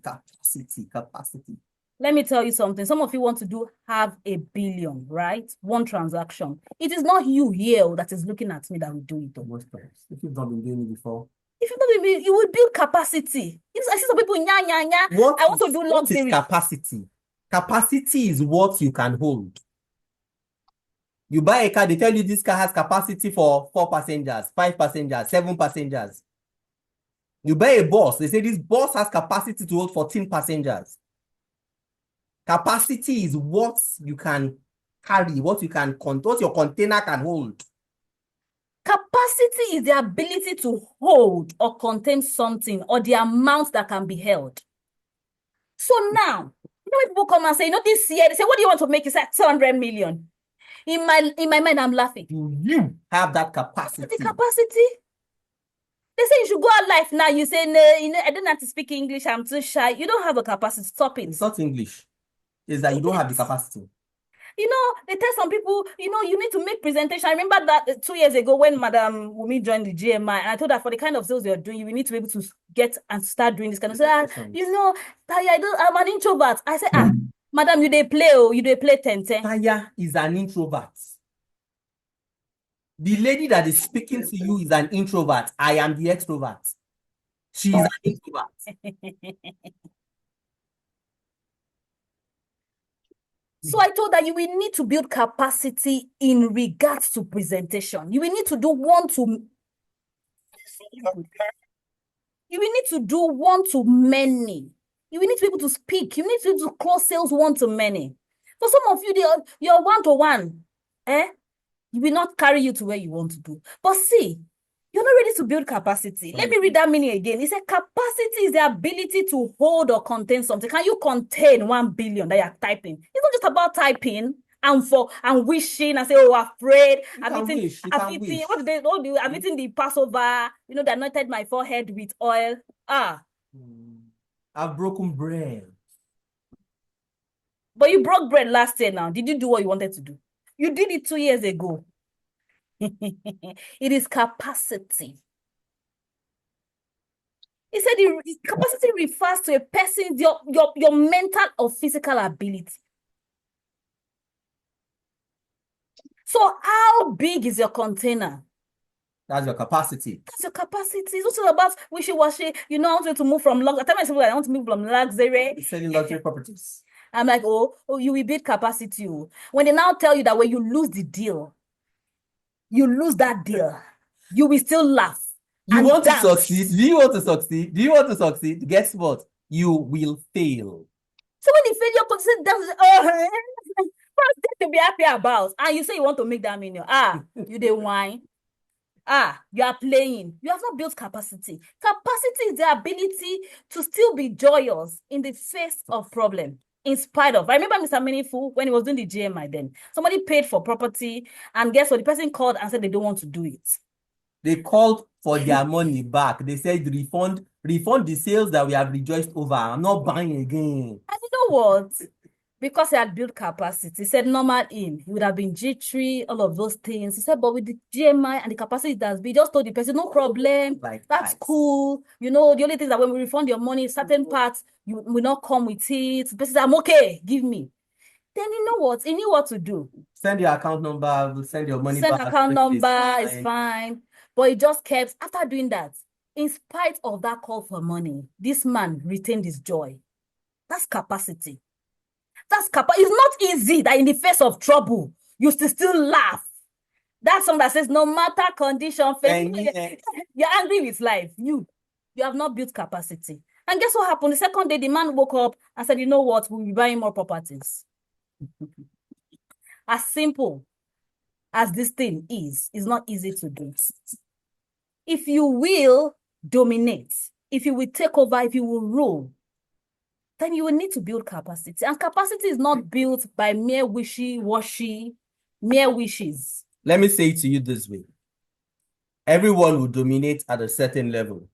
Capacity. Let me tell you something. Some of you want to have a billion, right? One transaction. It is not you here that is looking at me that will do it. Most times, if you've not been doing it before. If you not been, you will build capacity. I see some people, I want to do What is luxury. capacity? Capacity is what you can hold. You buy a car, they tell you this car has capacity for 4 passengers, 5 passengers, 7 passengers. You buy a bus, they say this bus has capacity to hold 14 passengers. Capacity is what you can carry, what your container can hold. Capacity is the ability to hold or contain something or the amount that can be held. So now, when people come and say, this year, they say, what do you want to make? You say 200 million. In my mind, I'm laughing. Do you have that capacity? The capacity? They say you should go out life now. You say, no, I don't have to speak English. I'm too shy. You don't have a capacity. Stop it. It's not English. It's that you don't have the capacity. They tell some people, you need to make presentation. I remember that 2 years ago when Madam Wumi joined the GMI, and I told her for the kind of sales you're doing, you need to be able to get and start doing this kind of stuff. I'm an introvert. I said, Madam, you dey play 10-10. Taya is an introvert. The lady that is speaking to you is an introvert. I am the extrovert. She is an introvert. So I told her you will need to build capacity in regards to presentation. You will need to do one-to-many. You will need to be able to speak. You need to be able to close sales one-to-many. For some of you, you're one-to-one. You will not carry you to where you want to do. But see, you're not ready to build capacity. Let me read that meaning again. It said capacity is the ability to hold or contain something. Can you contain 1 billion that you're typing? It's not just about typing and wishing and say, oh, afraid. I'm eating the Passover. They anointed my forehead with oil. I've broken bread. But you broke bread last year now. Did you do what you wanted to do? You did it 2 years ago. It is capacity. He said the capacity refers to a person's your mental or physical ability. So how big is your container? That's your capacity. That's your capacity. It's also about wishy-washy. I want you to move from luxury. I want to move from luxury. Selling luxury properties. I'm like, oh, you will build capacity. When they now tell you that when you lose the deal, you lose that deal, you will still laugh. You want to succeed? Do you want to succeed? Do you want to succeed? Guess what? You will fail. So when the failure comes, first thing to be happy about, and you say you want to make that million. You dey whine. You are playing. You have not built capacity. Capacity is the ability to still be joyous in the face of problem. In spite of, I remember Mr. Meaningful when he was doing the GMI then. Somebody paid for property, and guess what? The person called and said they don't want to do it. They called for their money back. They said refund the sales that we have rejoiced over. I'm not buying again. And you know what? Because he had built capacity, he said normal in. He would have been G3, all of those things. He said, but with the GMI and the capacity that's been, just told the person, no problem. That's cool. The only thing is that when we refund your money, certain parts, you will not come with it. The person said, I'm okay, give me. Then you know what? He knew what to do. Send your account number, we'll send your money back. Send account number, it's fine. But he just kept, after doing that, in spite of that call for money, this man retained his joy. That's capacity. It's not easy that in the face of trouble, you still laugh. That song that says, no matter condition, you're angry with life. You have not built capacity. And guess what happened? The second day, the man woke up and said, you know what? We'll be buying more properties. As simple as this thing is, it's not easy to do. If you will dominate, if you will take over, if you will rule, then you will need to build capacity. And capacity is not built by mere wishy-washy, mere wishes. Let me say it to you this way. Everyone will dominate at a certain level.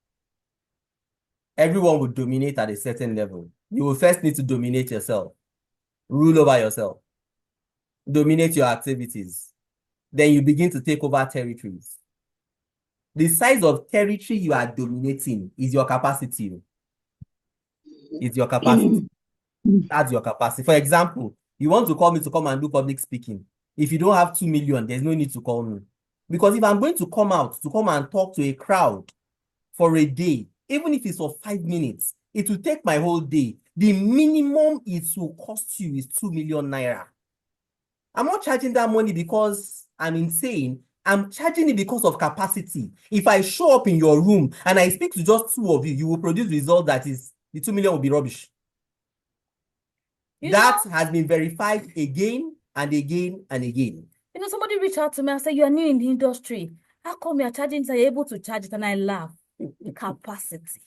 Everyone will dominate at a certain level. You will first need to dominate yourself. Rule over yourself. Dominate your activities. Then you begin to take over territories. The size of territory you are dominating is your capacity. It's your capacity. That's your capacity. For example, you want to call me to come and do public speaking. If you don't have 2 million, there's no need to call me. Because if I'm going to come out to come and talk to a crowd for a day, even if it's for 5 minutes, it will take my whole day. The minimum it will cost you is 2 million naira. I'm not charging that money because I'm insane. I'm charging it because of capacity. If I show up in your room and I speak to just 2 of you, you will produce result that is, the 2 million will be rubbish. That has been verified again and again and again. You know, somebody reached out to me and said, you are new in the industry. How come you're charging it? Are you able to charge it? And I laugh. Capacity.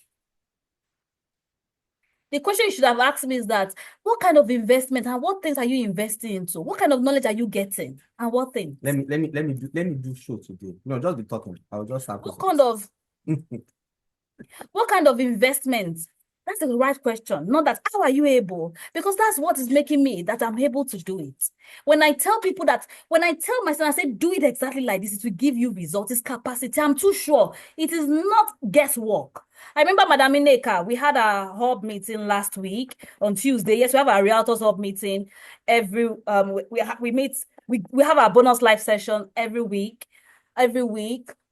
The question you should have asked me is that, what kind of investment and what things are you investing into? What kind of knowledge are you getting? And what things? Let me do show today. No, just be talking. I'll just have what kind of investment? That's the right question. Not that, how are you able? Because that's what is making me that I'm able to do it. When I tell people that, when I tell myself, I say, do it exactly like this, it will give you results. It's capacity. I'm too sure. It is not guesswork. I remember Madam Ineka, we had a hub meeting last week on Tuesday. Yes, we have our Realtors hub meeting every, we have our bonus live session every week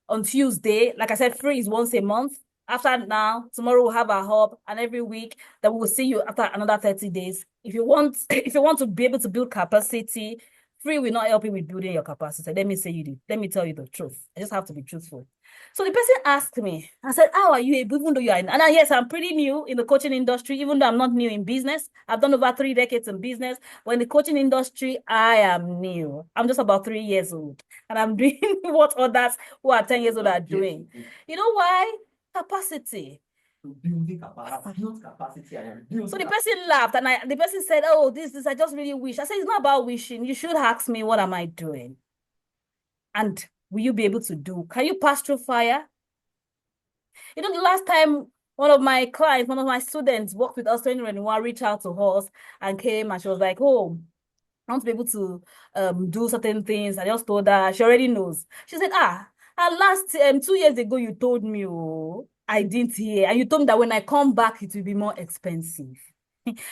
on Tuesday. Like I said, free is once a month. After now, tomorrow we'll have our hub, and every week that we will see you after another 30 days. If you want to be able to build capacity, free will not help you with building your capacity. Let me tell you the truth. I just have to be truthful. So the person asked me, I said, how are you able, even though you are in, and yes, I'm pretty new in the coaching industry, even though I'm not new in business. I've done over 3 decades in business, but in the coaching industry, I am new. I'm just about 3 years old, and I'm doing what others who are 10 years old are doing. You know why? Capacity. Building capacity, not capacity. So the person laughed, and the person said, oh, this, I just really wish. I said, it's not about wishing. You should ask me, what am I doing? And will you be able to do? Can you pass through fire? You know, the last time one of my clients, one of my students worked with us, 2021, reached out to us and came, and she was like, oh, I want to be able to do certain things. I just told her, she already knows. She said, last 2 years ago, you told me, oh, I didn't hear. And you told me that when I come back, it will be more expensive.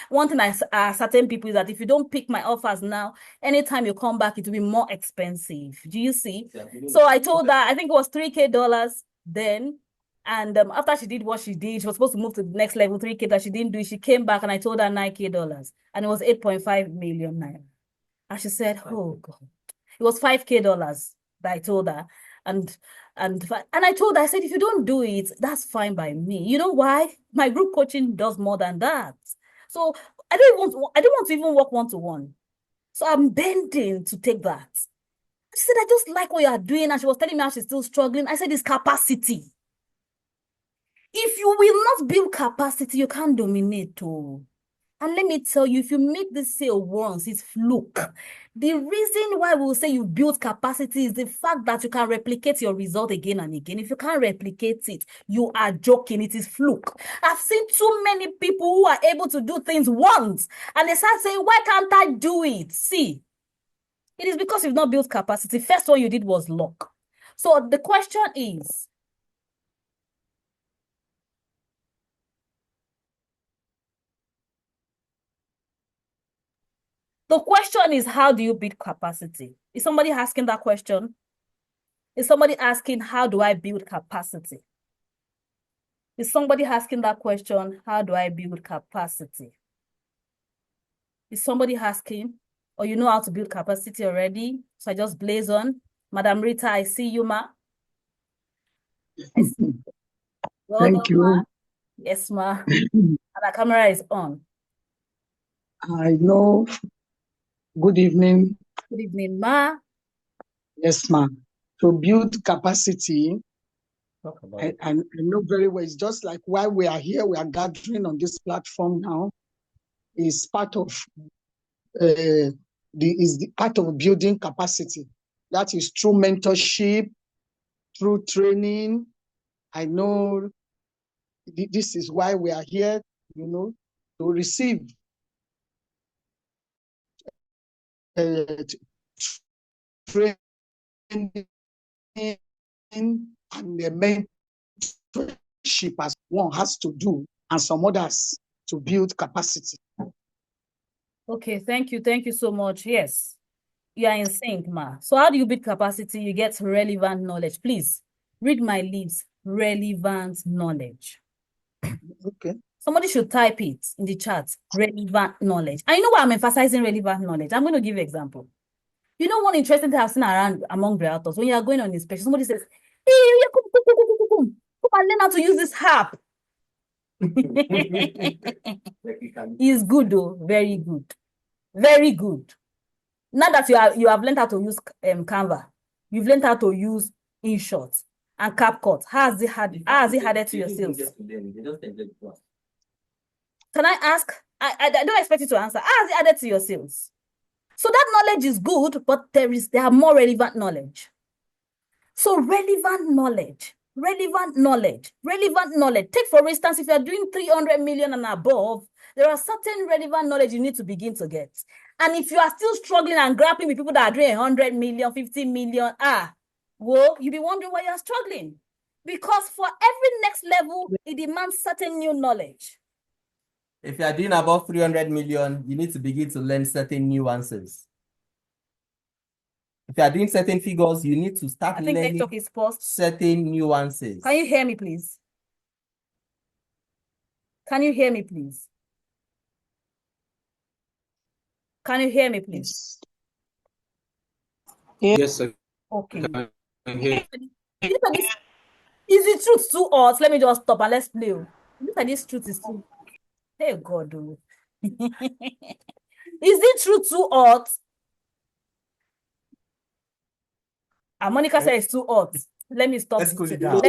One thing I certain people is that if you don't pick my offers now, anytime you come back, it will be more expensive. Do you see? Yeah, so I told her, I think it was $3K then. And after she did what she did, she was supposed to move to the next level, 3K, that she didn't do. She came back and I told her $9K, and it was 8.5 million naira. And she said, oh God, it was $5K that I told her. And I told her, I said, if you don't do it, that's fine by me. You know why? My group coaching does more than that. So I don't want to even work one-to-one. So I'm bending to take that. She said, I just like what you are doing. And she was telling me how she's still struggling. I said, it's capacity. If you will not build capacity, you can't dominate. Oh. And let me tell you, if you make this sale once, it's fluke. The reason why we'll say you build capacity is the fact that you can replicate your result again and again. If you can't replicate it, you are joking. It is fluke. I've seen too many people who are able to do things once, and they start saying, why can't I do it? See, it is because you've not built capacity. First one you did was luck. So the question is, how do you build capacity? Is somebody asking that question? Is somebody asking, how do I build capacity? Is somebody asking that question, how do I build capacity? Is somebody asking, or you know how to build capacity already? So I just blaze on. Madam Rita, I see you, ma. Well Thank done, you. ma. Yes, ma. And the camera is on. I know. Good evening. Good evening, ma. Yes, ma'am. To build capacity, I know very well. It's just like why we are here, we are gathering on this platform now. Is part of the part of building capacity. That is through mentorship, through training. I know this is why we are here, you know, to receive training and the mentorship as one has to do, and some others to build capacity. Okay, thank you. Thank you so much. Yes, you are in sync, ma. So how do you build capacity? You get relevant knowledge. Please read my lips. Relevant knowledge. Okay. Somebody should type it in the chat. Relevant knowledge. I know why I'm emphasizing relevant knowledge. I'm going to give you an example. You know, one interesting thing I've seen around among realtors, when you are going on inspection, somebody says, hey, come and learn how to use this app. It's good though, very good. Very good. Now that you have learned how to use Canva, you've learned how to use InShot and CapCut. How has it added to your sales? Can I ask? I don't expect you to answer. How has it added to your sales? So that knowledge is good, but there are more relevant knowledge. So relevant knowledge. Take, for instance, if you're doing 300 million and above, there are certain relevant knowledge you need to begin to get. And if you are still struggling and grappling with people that are doing 100 million, 50 million, well, you'll be wondering why you're struggling. Because for every next level, it demands certain new knowledge. If you are doing above 300 million, you need to begin to learn certain nuances. If you are doing certain figures, you need to start learning certain nuances. Can you hear me, please? Can you hear me, please? Can you hear me, please? Yes, sir. Okay. Here. Is the truth too hot? Let me just stop and let's play. Look at this truth is too. Hey God, oh. Is the truth too hot? And Monica said it's too hot. Let me stop. Let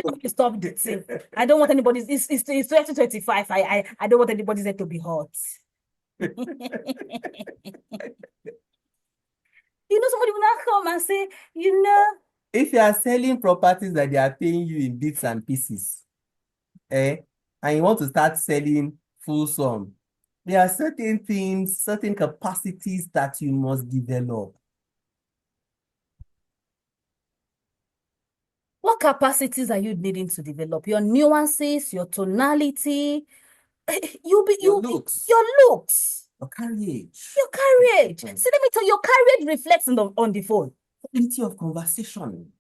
me stop the thing. I don't want anybody's. It's 2025. I don't want anybody's head to be hot. Somebody will not come and say, if you are selling properties that they are paying you in bits and pieces, and you want to start selling full sum, there are certain things, certain capacities that you must develop. What capacities are you needing to develop? Your nuances, your tonality, your looks. Your carriage. See, let me tell you, your carriage reflects on the phone. Quality of conversation.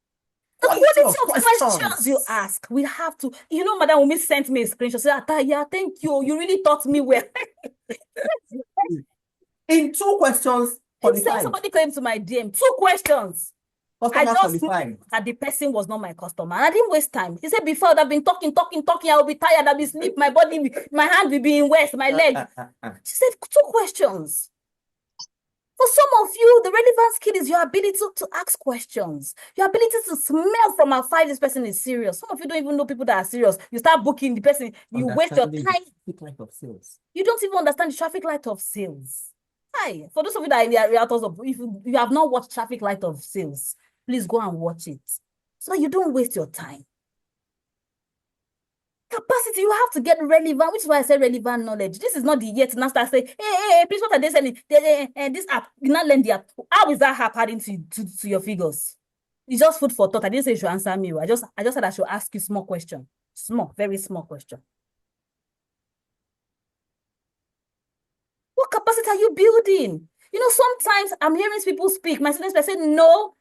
The quality of questions you ask. We have to. Madam Umi sent me a screenshot. Said, Ataya, thank you. You really taught me well. In 2 questions, somebody came to my DM. 2 questions. I just knew that the person was not my customer. And I didn't waste time. He said, before I've been talking. I will be tired. I'll be asleep. My body, my hand will be in west, my leg. She said, 2 questions. For some of you, the relevant skill is your ability to ask questions. Your ability to smell from afar if this person is serious. Some of you don't even know people that are serious. You start booking the person. You waste your time. Traffic light of sales. You don't even understand the traffic light of sales. Hi. For those of you that are in the realtors, if you have not watched Traffic Light of Sales, please go and watch it so you don't waste your time. Capacity, you have to get relevant, which is why I said relevant knowledge. This is not the year to now start saying, hey, please, what are they selling? This app, you not learn the app. How is that app adding to your figures? It's just food for thought. I didn't say you should answer me. I just said I should ask you small question. Small, very small question. What capacity are you building? Sometimes I'm hearing people speak. My students say, no,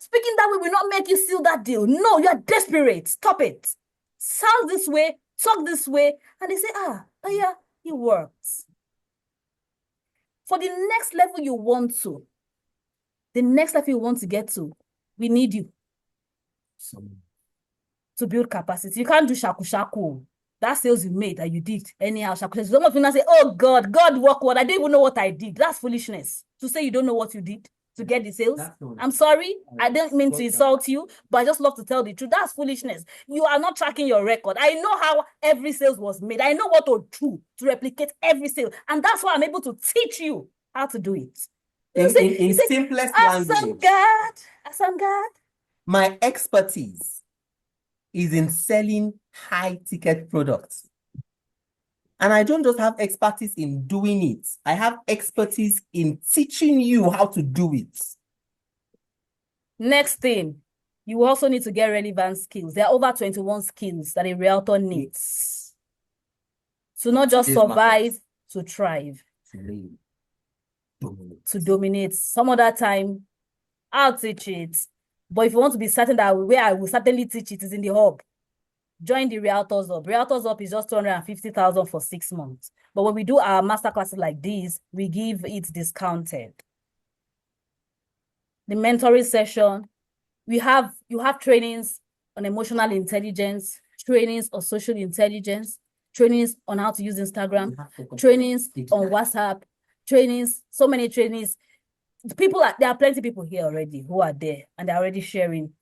speaking that way will not make you seal that deal. No, you are desperate. Stop it. Sound this way, talk this way. And they say, yeah, it works. For the next level you want to get to, we need you to build capacity. You can't do shaku. That sales you made that you did anyhow. Some of you now say, oh God work what? I don't even know what I did. That's foolishness. To say you don't know what you did to get the sales. I'm sorry. I didn't mean to insult you, but I just love to tell the truth. That's foolishness. You are not tracking your record. I know how every sales was made. I know what to do to replicate every sale. And that's why I'm able to teach you how to do it. In simplest language. Asangad. My expertise is in selling high-ticket products. And I don't just have expertise in doing it. I have expertise in teaching you how to do it. Next thing, you also need to get relevant skills. There are over 21 skills that a realtor needs to not just survive, to thrive. to dominate. Some other time, I'll teach it. But if you want to be certain that where I will certainly teach it is in the hub, join the Realtors Hub. Realtors Hub is just 250,000 for 6 months. But when we do our master classes like this, we give it discounted. The mentoring session, you have trainings on emotional intelligence, trainings on social intelligence, trainings on how to use Instagram, trainings on WhatsApp, trainings, so many trainings. There are plenty of people here already who are there and they're already sharing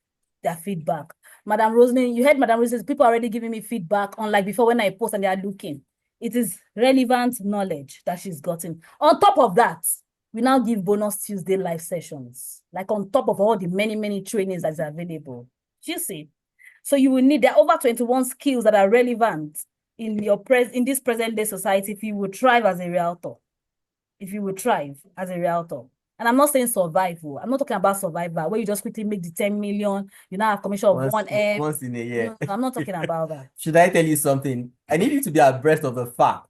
their feedback. Madam Roslyn, you heard Madam Roslyn, people are already giving me feedback, unlike before when I post and they are looking. It is relevant knowledge that she's gotten. On top of that, we now give bonus Tuesday live sessions, like on top of all the many trainings that's available. You see? So you will need, there are over 21 skills that are relevant in this present day society if you would thrive as a realtor. If you would thrive as a realtor. And I'm not saying survival. I'm not talking about survival, where you just quickly make the 10 million, you now have commission of once in a year. No, I'm not talking about that. Should I tell you something? I need you to be abreast of the fact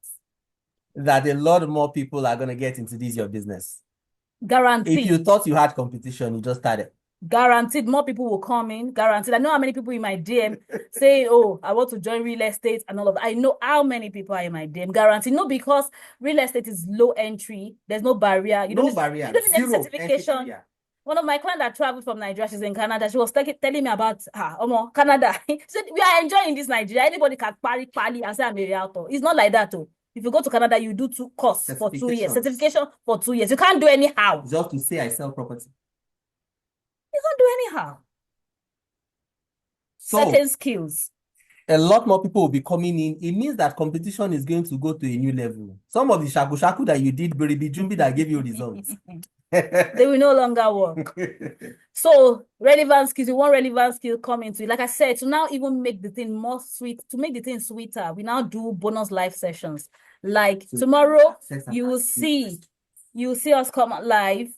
that a lot more people are going to get into your business. Guaranteed. If you thought you had competition, you just started. Guaranteed, more people will come in. Guaranteed. I know how many people in my DM say, oh, I want to join real estate and all of that. I know how many people are in my DM. Guaranteed. No, because real estate is low entry. There's no barrier. You don't need any certification. One of my clients that traveled from Nigeria, she's in Canada. She was telling me about Canada. She said, we are enjoying this Nigeria. Anybody can pali and say I'm a realtor. It's not like that, though. If you go to Canada, you do 2 courses for 2 years. Certification for 2 years. You can't do anyhow. Just to say I sell property. You can't do anyhow. So, certain skills. A lot more people will be coming in. It means that competition is going to go to a new level. Some of the shaku that you did, Beribi Jumbi, that gave you results. They will no longer work. So relevant skills, you want relevant skill come into it. Like I said, to now even make the thing more sweet, to make the thing sweeter, we now do bonus live sessions. Like tomorrow, you will see us come out live.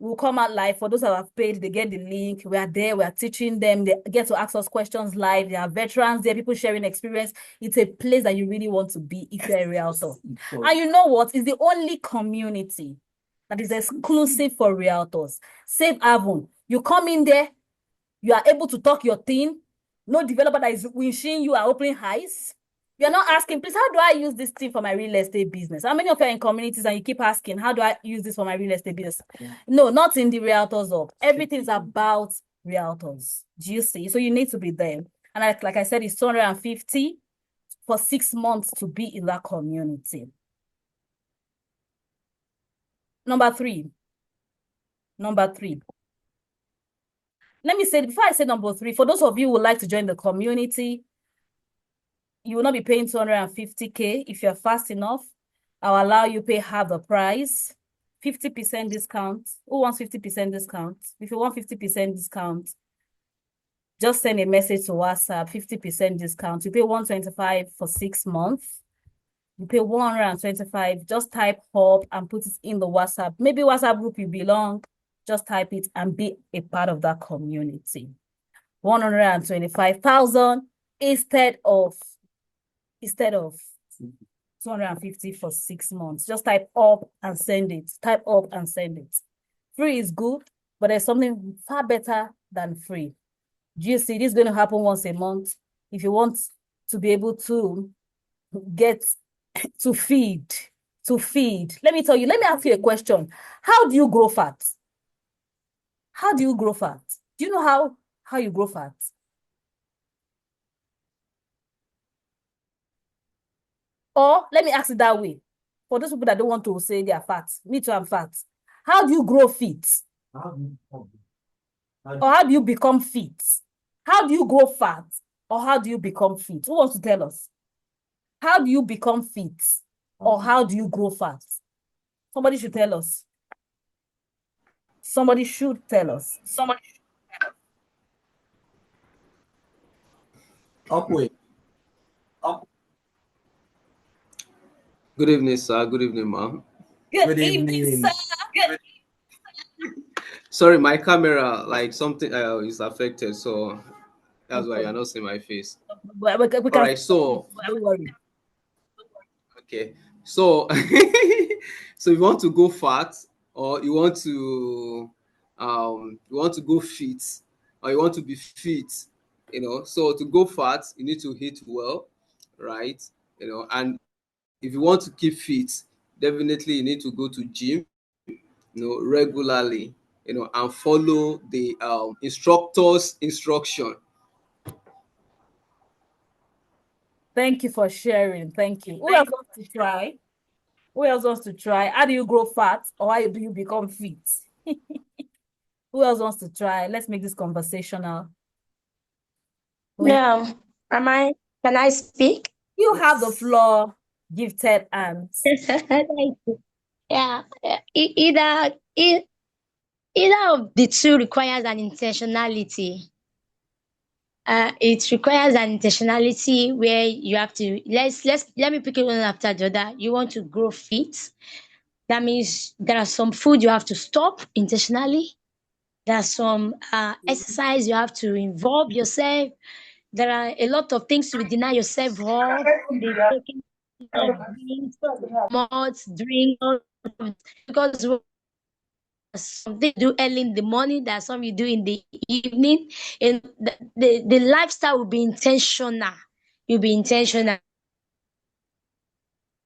We'll come out live. For those that have paid, they get the link. We are there. We are teaching them. They get to ask us questions live. There are veterans there, people sharing experience. It's a place that you really want to be if you're a realtor. And you know what? It's the only community that is exclusive for realtors. Safe haven. You come in there, you are able to talk your thing. No developer that is wishing you are opening eyes. You're not asking, please, how do I use this thing for my real estate business? How many of you are in communities and you keep asking, how do I use this for my real estate business? Yeah. No, not in the Realtors Hub. Everything's about realtors. Do you see? So you need to be there. And like I said, it's 250 for 6 months to be in that community. Number three. Let me say, before I say number 3, for those of you who would like to join the community, you will not be paying 250K. If you're fast enough, I'll allow you pay half the price, 50% discount. Who wants 50% discount? If you want 50% discount, just send a message to WhatsApp, 50% discount. You pay 125 for 6 months. You pay 125, just type hub and put it in the WhatsApp. Maybe WhatsApp group you belong, just type it and be a part of that community. 125,000 instead of 250 for 6 months. Just type up and send it. Type up and send it. Free is good, but there's something far better than free. Do you see? This is going to happen once a month. If you want to be able to get to feed. Let me ask you a question. How do you grow fat? How do you grow fat? Do you know how you grow fat? Or let me ask it that way. For those people that don't want to say they are fat, me too, I'm fat. How do you grow fit? Or how do you become fit? How do you grow fat? Or how do you become fit? Who wants to tell us? How do you become fit? Or how do you grow fat? Somebody should tell us. Somebody should tell us. Upway. Good evening, sir. Good evening, ma'am. Good evening, sir. Good. Sorry, my camera, like something is affected, so that's why you're not seeing my face. We All right, so don't worry. Okay, so so if you want to go fat or you want to go fit, or you want to be fit, so to go fat, you need to eat well, right? And if you want to keep fit, definitely you need to go to gym, regularly, and follow the instructor's instruction. Thank you for sharing. Thank you. Who else wants to try? Who else wants to try? How do you grow fat, or how do you become fit? Who else wants to try? Let's make this conversational. No, can I speak? You have the floor, gifted hands. Thank you. Yeah, either of the two requires an intentionality. It requires an intentionality where you have to let me pick it one after the other. You want to grow fit. That means there are some food you have to stop intentionally. There's some exercise you have to involve yourself. There are a lot of things to deny yourself of. The taking of drinks, malts, drink, because something you do early in the morning, there's some you do in the evening. And the lifestyle will be intentional. You'll be intentional.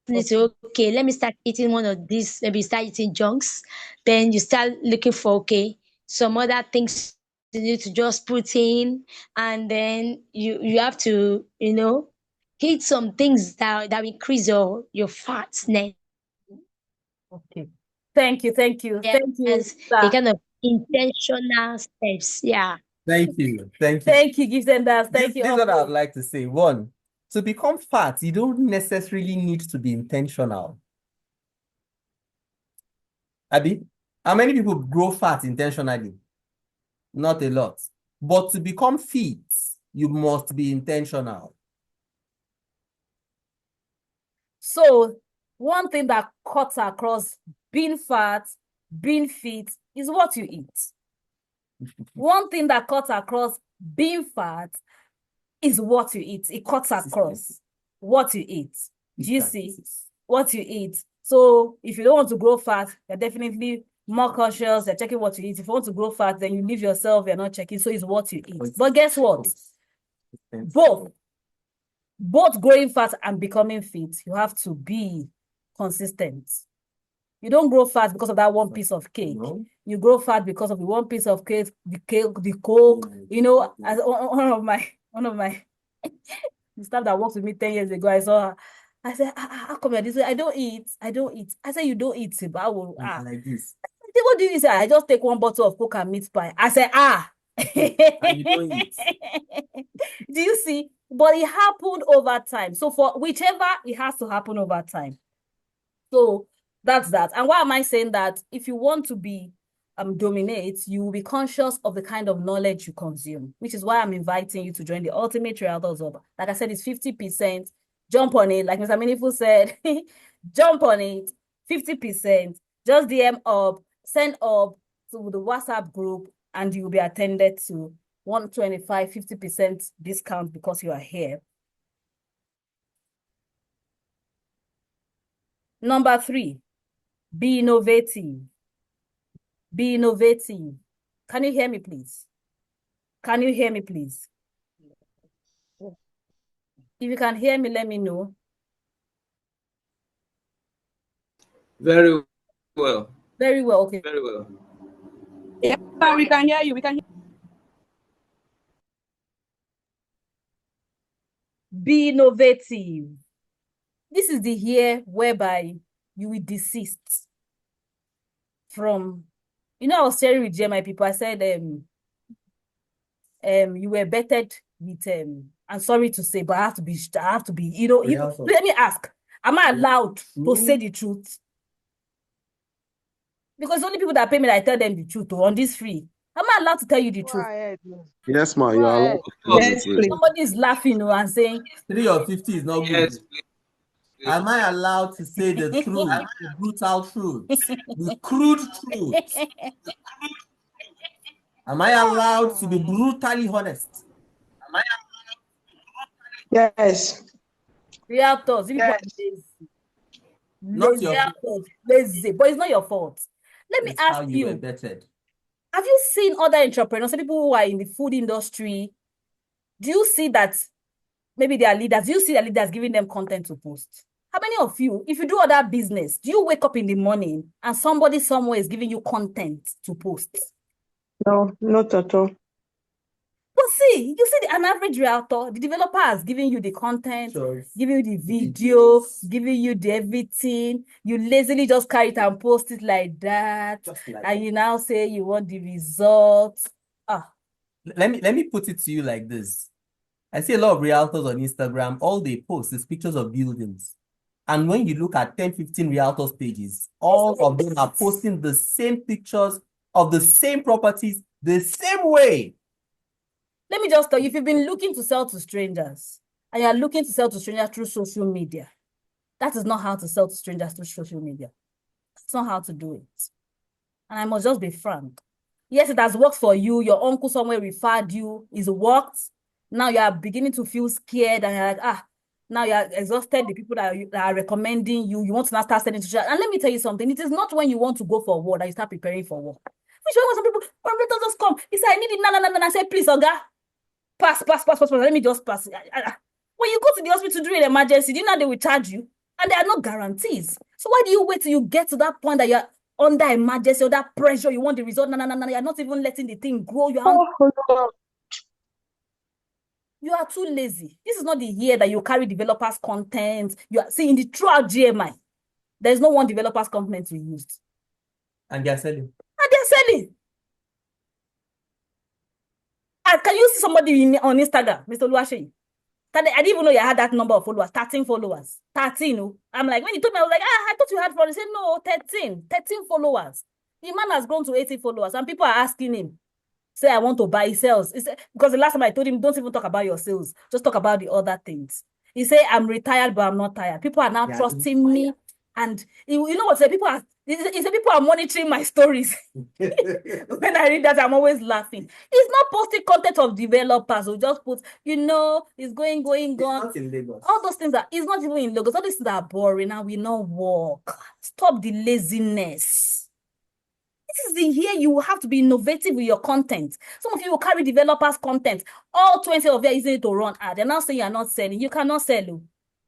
Okay, let me start eating one of these, maybe start eating junks. Then you start looking for, okay, some other things you need to just put in, and then you have to, hit some things that increase your fatness. Okay. Thank you. Thank you. Thank you. Yes, a kind of intentional steps. Yeah. Thank you. Thank you. Thank you, gifted hands. Thank you. This is what I would like to say. One, to become fat, you don't necessarily need to be intentional. Abi, how many people grow fat intentionally? Not a lot. But to become fit, you must be intentional. So one thing that cuts across being fat, being fit is what you eat. One thing that cuts across being fat is what you eat. It cuts across what you eat. Do you see? What you eat. So if you don't want to grow fat, you're definitely more cautious. You're checking what you eat. If you want to grow fat, then you leave yourself. You're not checking. So it's what you eat. But guess what? Both growing fat and becoming fit, you have to be consistent. You don't grow fat because of that one piece of cake. No. You grow fat because of the one piece of cake, the coke. As one of my the staff that worked with me 10 years ago, I saw her. I said, how come you're this way? I don't eat. I said, you don't eat, but I will like this. I said, what do you say? I just take one bottle of coke and meat pie. I said, and you don't eat. Do you see? But it happened over time. So for whichever, it has to happen over time. So that's that. And why am I saying that? If you want to be dominate, you will be conscious of the kind of knowledge you consume, which is why I'm inviting you to join the Ultimate Realtor Zone. Like I said, it's 50%. Jump on it. Like Mr. Meaningful said, jump on it. 50%. Just DM up, send up to the WhatsApp group, and you'll be attended to 125, 50% discount because you are here. Number 3, be innovative. Be innovative. Can you hear me, please? Can you hear me, please? If you can hear me, let me know. Very well. Very well, okay. Very well. Yeah, we can hear you. We can hear Be innovative. This is the year whereby you will desist from, I was sharing with GMI people, I said, you were bettered with, I'm sorry to say, but I have to be, let me ask, am I allowed to say the truth? Because only people that pay me, I tell them the truth on this free. Am I allowed to tell you the truth? Yes, ma, you are allowed to tell the truth. Somebody is laughing and saying 3 or 50 is not good. Yes, please. Am I allowed to say the truth, the brutal truth, the crude truth? Am I allowed to be brutally honest? Yes. Realtors, you people are lazy. Not your fault. Lazy, but it's not your fault. Let me That's how ask you were you, bettered. have you seen other entrepreneurs, some people who are in the food industry? Do you see that maybe they are leaders? Do you see their leaders giving them content to post? How many of you, if you do other business, do you wake up in the morning and somebody somewhere is giving you content to post? No, not at all. But see, you see an average realtor, the developer has given you the content, Sure. giving you the video, giving you the everything. You lazily just carry it and post it like that. Just like And that. you now say you want the results. Ah, Let me put it to you like this. I see a lot of realtors on Instagram, all they post is pictures of buildings. And when you look at 10, 15 realtors pages, all of them are posting the same pictures of the same properties the same way. let me just tell you, if you've been looking to sell to strangers and you're looking to sell to strangers through social media, that is not how to sell to strangers through social media. That's not how to do it. And I must just be frank. Yes, it has worked for you. Your uncle somewhere referred you. It's worked. Now you are beginning to feel scared and you're like, now you're exhausted. The people that are recommending you, you want to now start sending to share. And let me tell you something. It is not when you want to go for war that you start preparing for war. Which when some people, when they just come, he said, I need it. No. I said, please, Oga, pass. Let me just pass. When you go to the hospital during an emergency, do you know they will charge you? And there are no guarantees. So why do you wait till you get to that point that you're under emergency or that pressure, you want the result? No. You're not even letting the thing grow. You are too lazy. This is not the year that you carry developers' content. You are see in the throughout GMI, there's no one developers' content we used. And they're selling. And they're selling. And can you see somebody on Instagram, Mr. Luashe? I didn't even know you had that number of followers, 13 followers. 13. Oh. I'm like, when you told me, I was like, I thought you had followers. He said, no, 13 followers. The man has grown to 80 followers, and people are asking him, say, I want to buy sales. Because the last time I told him, don't even talk about your sales, just talk about the other things. He said, I'm retired, but I'm not tired. People are now trusting me. And you know what? He said, people are monitoring my stories. When I read that, I'm always laughing. He's not posting content of developers who just put, it's going. It's not in Lagos. All those things it's not even in Lagos. All these things are boring and we not work. Stop the laziness. This is the year you will have to be innovative with your content. Some of you will carry developers' content. All 20 of you are using it to run ad. They're now saying you're not selling. You cannot sell.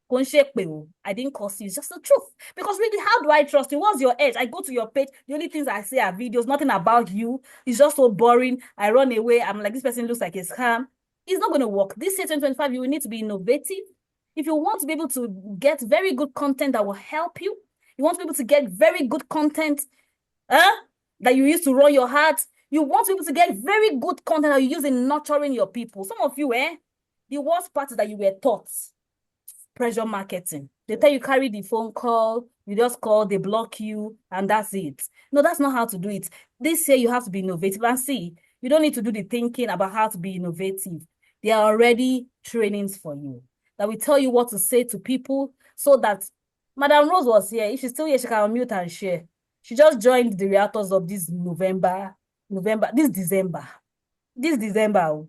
I didn't curse you. It's just the truth. Because really, how do I trust you? What's your edge? I go to your page. The only things I see are videos, nothing about you. It's just so boring. I run away. I'm like, this person looks like a scam. It's not going to work. This year, 2025, you will need to be innovative. If you want to be able to get very good content that will help you, you want to be able to get very good content that you use to run your heart. You want to be able to get very good content that you use in nurturing your people. Some of you, the worst part is that you were taught pressure marketing. They tell you carry the phone call, you just call, they block you, and that's it. No, that's not how to do it. This year you have to be innovative. And see, you don't need to do the thinking about how to be innovative. There are already trainings for you that will tell you what to say to people so that Madam Rose was here. If she's still here, she can unmute and share. She just joined the Realtors of this December. Oh.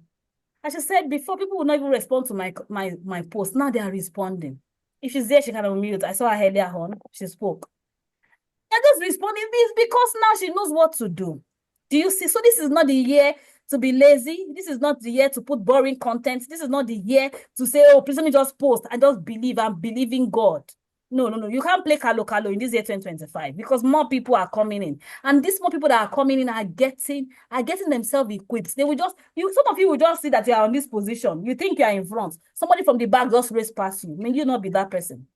As she said before, people would not even respond to my post. Now they are responding. If she's there, she can unmute. I saw her earlier on. She spoke. They're just responding. This because now she knows what to do. Do you see? So this is not the year to be lazy. This is not the year to put boring content. This is not the year to say, oh, please let me just post and just believe and believe in God. No. You can't play Kalo in this year 2025 because more people are coming in. And these more people that are coming in are getting themselves equipped. They will some of you will just see that you are on this position. You think you are in front. Somebody from the back just race past you. May you not be that person.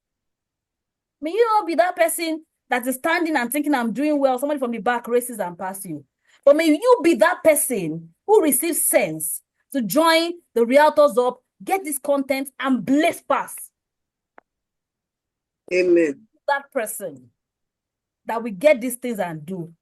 May you not be that person that is standing and thinking I'm doing well. Somebody from the back races and passes you. But may you be that person who receives sense to join the Realtors up, get this content, and bless past. Amen. That person that will get these things and do.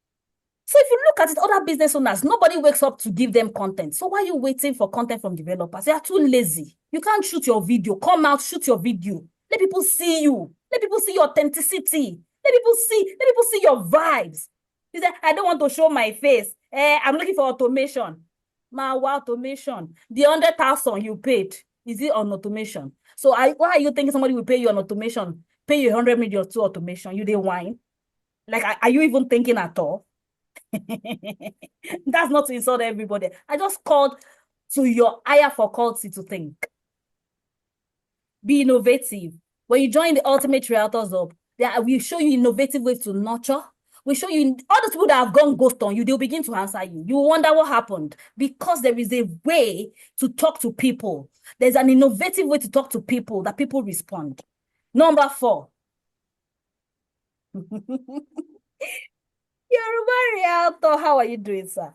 So if you look at it, other business owners, nobody wakes up to give them content. So why are you waiting for content from developers? They are too lazy. You can't shoot your video. Come out, shoot your video. Let people see you. Let people see your authenticity. Let people see your vibes. You say, I don't want to show my face. I'm looking for automation. Automation. The 100,000 you paid, is it on automation? So why are you thinking somebody will pay you on automation? Pay you 100 million to automation? You didn't whine. Like, are you even thinking at all? That's not to insult everybody. I just called to your higher faculty to think. Be innovative. When you join the Ultimate Realtors Hub, we show you innovative ways to nurture. We show you all the people that have gone ghost on you, they'll begin to answer you. You wonder what happened because there is a way to talk to people. There's an innovative way to talk to people that people respond. Number 4. Yoruba Realtor, how are you doing, sir?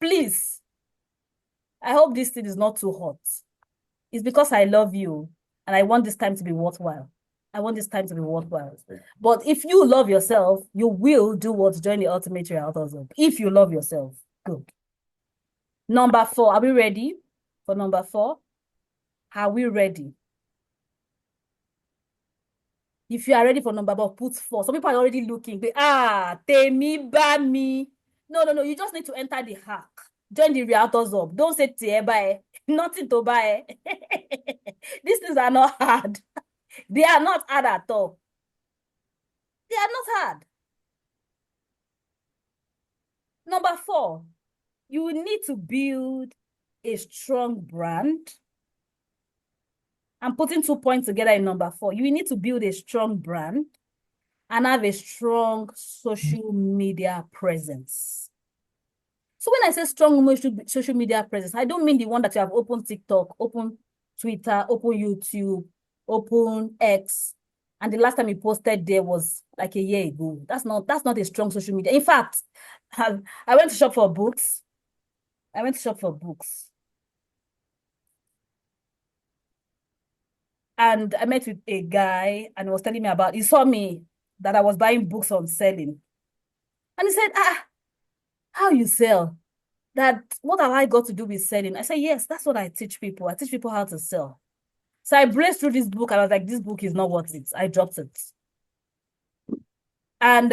Please, I hope this thing is not too hot. It's because I love you and I want this time to be worthwhile. I want this time to be worthwhile. But if you love yourself, you will do what? Join the Ultimate Realtors Hub. If you love yourself, good. Number 4, are we ready for number 4? Are we ready? If you are ready for number 4, put 4. Some people are already looking. Temi Bami. No. You just need to enter the hack. Join the Realtors Hub. Don't say tie bye. Nothing to buy. These things are not hard. They are not hard at all. They are not hard. Number 4, you need to build a strong brand. I'm putting 2 points together in number 4. You need to build a strong brand and have a strong social media presence. So when I say strong social media presence, I don't mean the one that you have open TikTok, open Twitter, open YouTube, open X, and the last time you posted there was like a year ago. That's not a strong social media. In fact, I went to shop for books. And I met with a guy and he was telling me he saw me that I was buying books on selling. And he said, how you sell? What have I got to do with selling? I said, yes, that's what I teach people. I teach people how to sell. So I braced through this book and I was like, this book is not worth it. I dropped it. And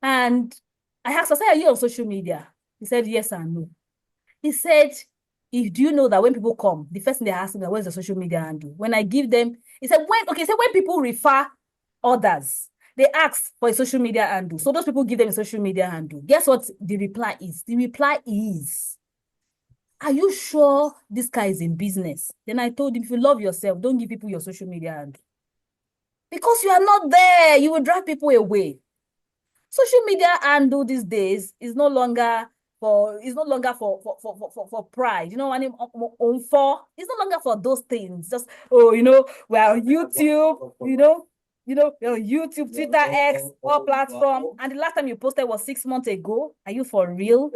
I asked, I said, are you on social media? He said, yes and no. He said, do you know that when people come, the first thing they ask me, where's the social media handle? When I give them, he said, when people refer others, they ask for a social media handle. So those people give them a social media handle. Guess what the reply is? The reply is, are you sure this guy is in business? Then I told him, if you love yourself, don't give people your social media handle. Because you are not there, you will drive people away. Social media handle these days is no longer for pride. You know what I mean? It's no longer for those things. Just, we're on YouTube, we're on YouTube, Twitter, X, all platform. And the last time you posted was 6 months ago. Are you for real?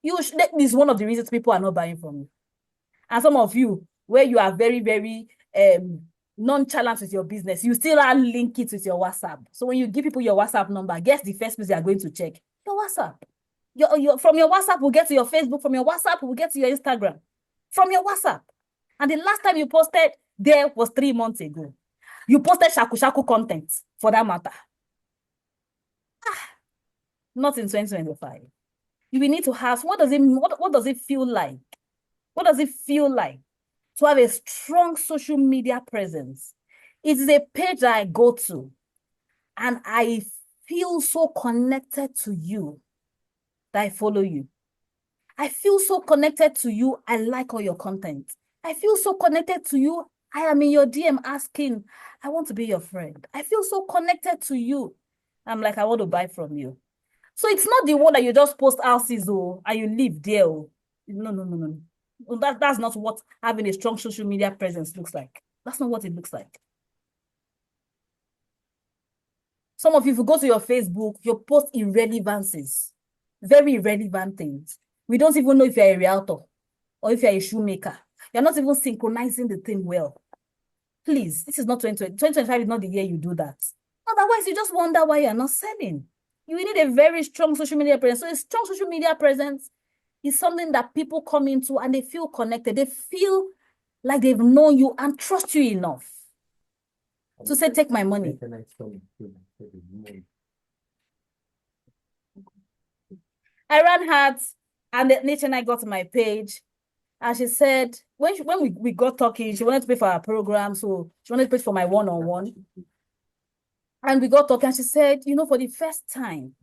That is one of the reasons people are not buying from you. And some of you, where you are very, very nonchalant with your business, you still are link it with your WhatsApp. So when you give people your WhatsApp number, guess the first place they are going to check? Your WhatsApp. From your WhatsApp, we'll get to your Facebook. From your WhatsApp, we'll get to your Instagram. From your WhatsApp. And the last time you posted there was 3 months ago. You posted shaku content, for that matter. Not in 2025. You will need to have, what does it feel like? What does it feel like to have a strong social media presence? It is a page that I go to and I feel so connected to you that I follow you. I feel so connected to you. I like all your content. I feel so connected to you. I am in your DM asking, I want to be your friend. I feel so connected to you. I'm like, I want to buy from you. So it's not the one that you just post houses and you live there. No. That's not what having a strong social media presence looks like. That's not what it looks like. Some of you, if you go to your Facebook, you post irrelevancies, very irrelevant things. We don't even know if you're a realtor or if you're a shoemaker. You're not even synchronizing the thing well. Please, this is not 2020. 2025 is not the year you do that. Otherwise, you just wonder why you're not selling. You need a very strong social media presence. So a strong social media presence is something that people come into and they feel connected. They feel like they've known you and trust you enough to say, take my money. I ran ads and Nature and I got to my page and she said, when we got talking, she wanted to pay for our program. So she wanted to pay for my one-on-one. And we got talking, and she said, you know, for the first time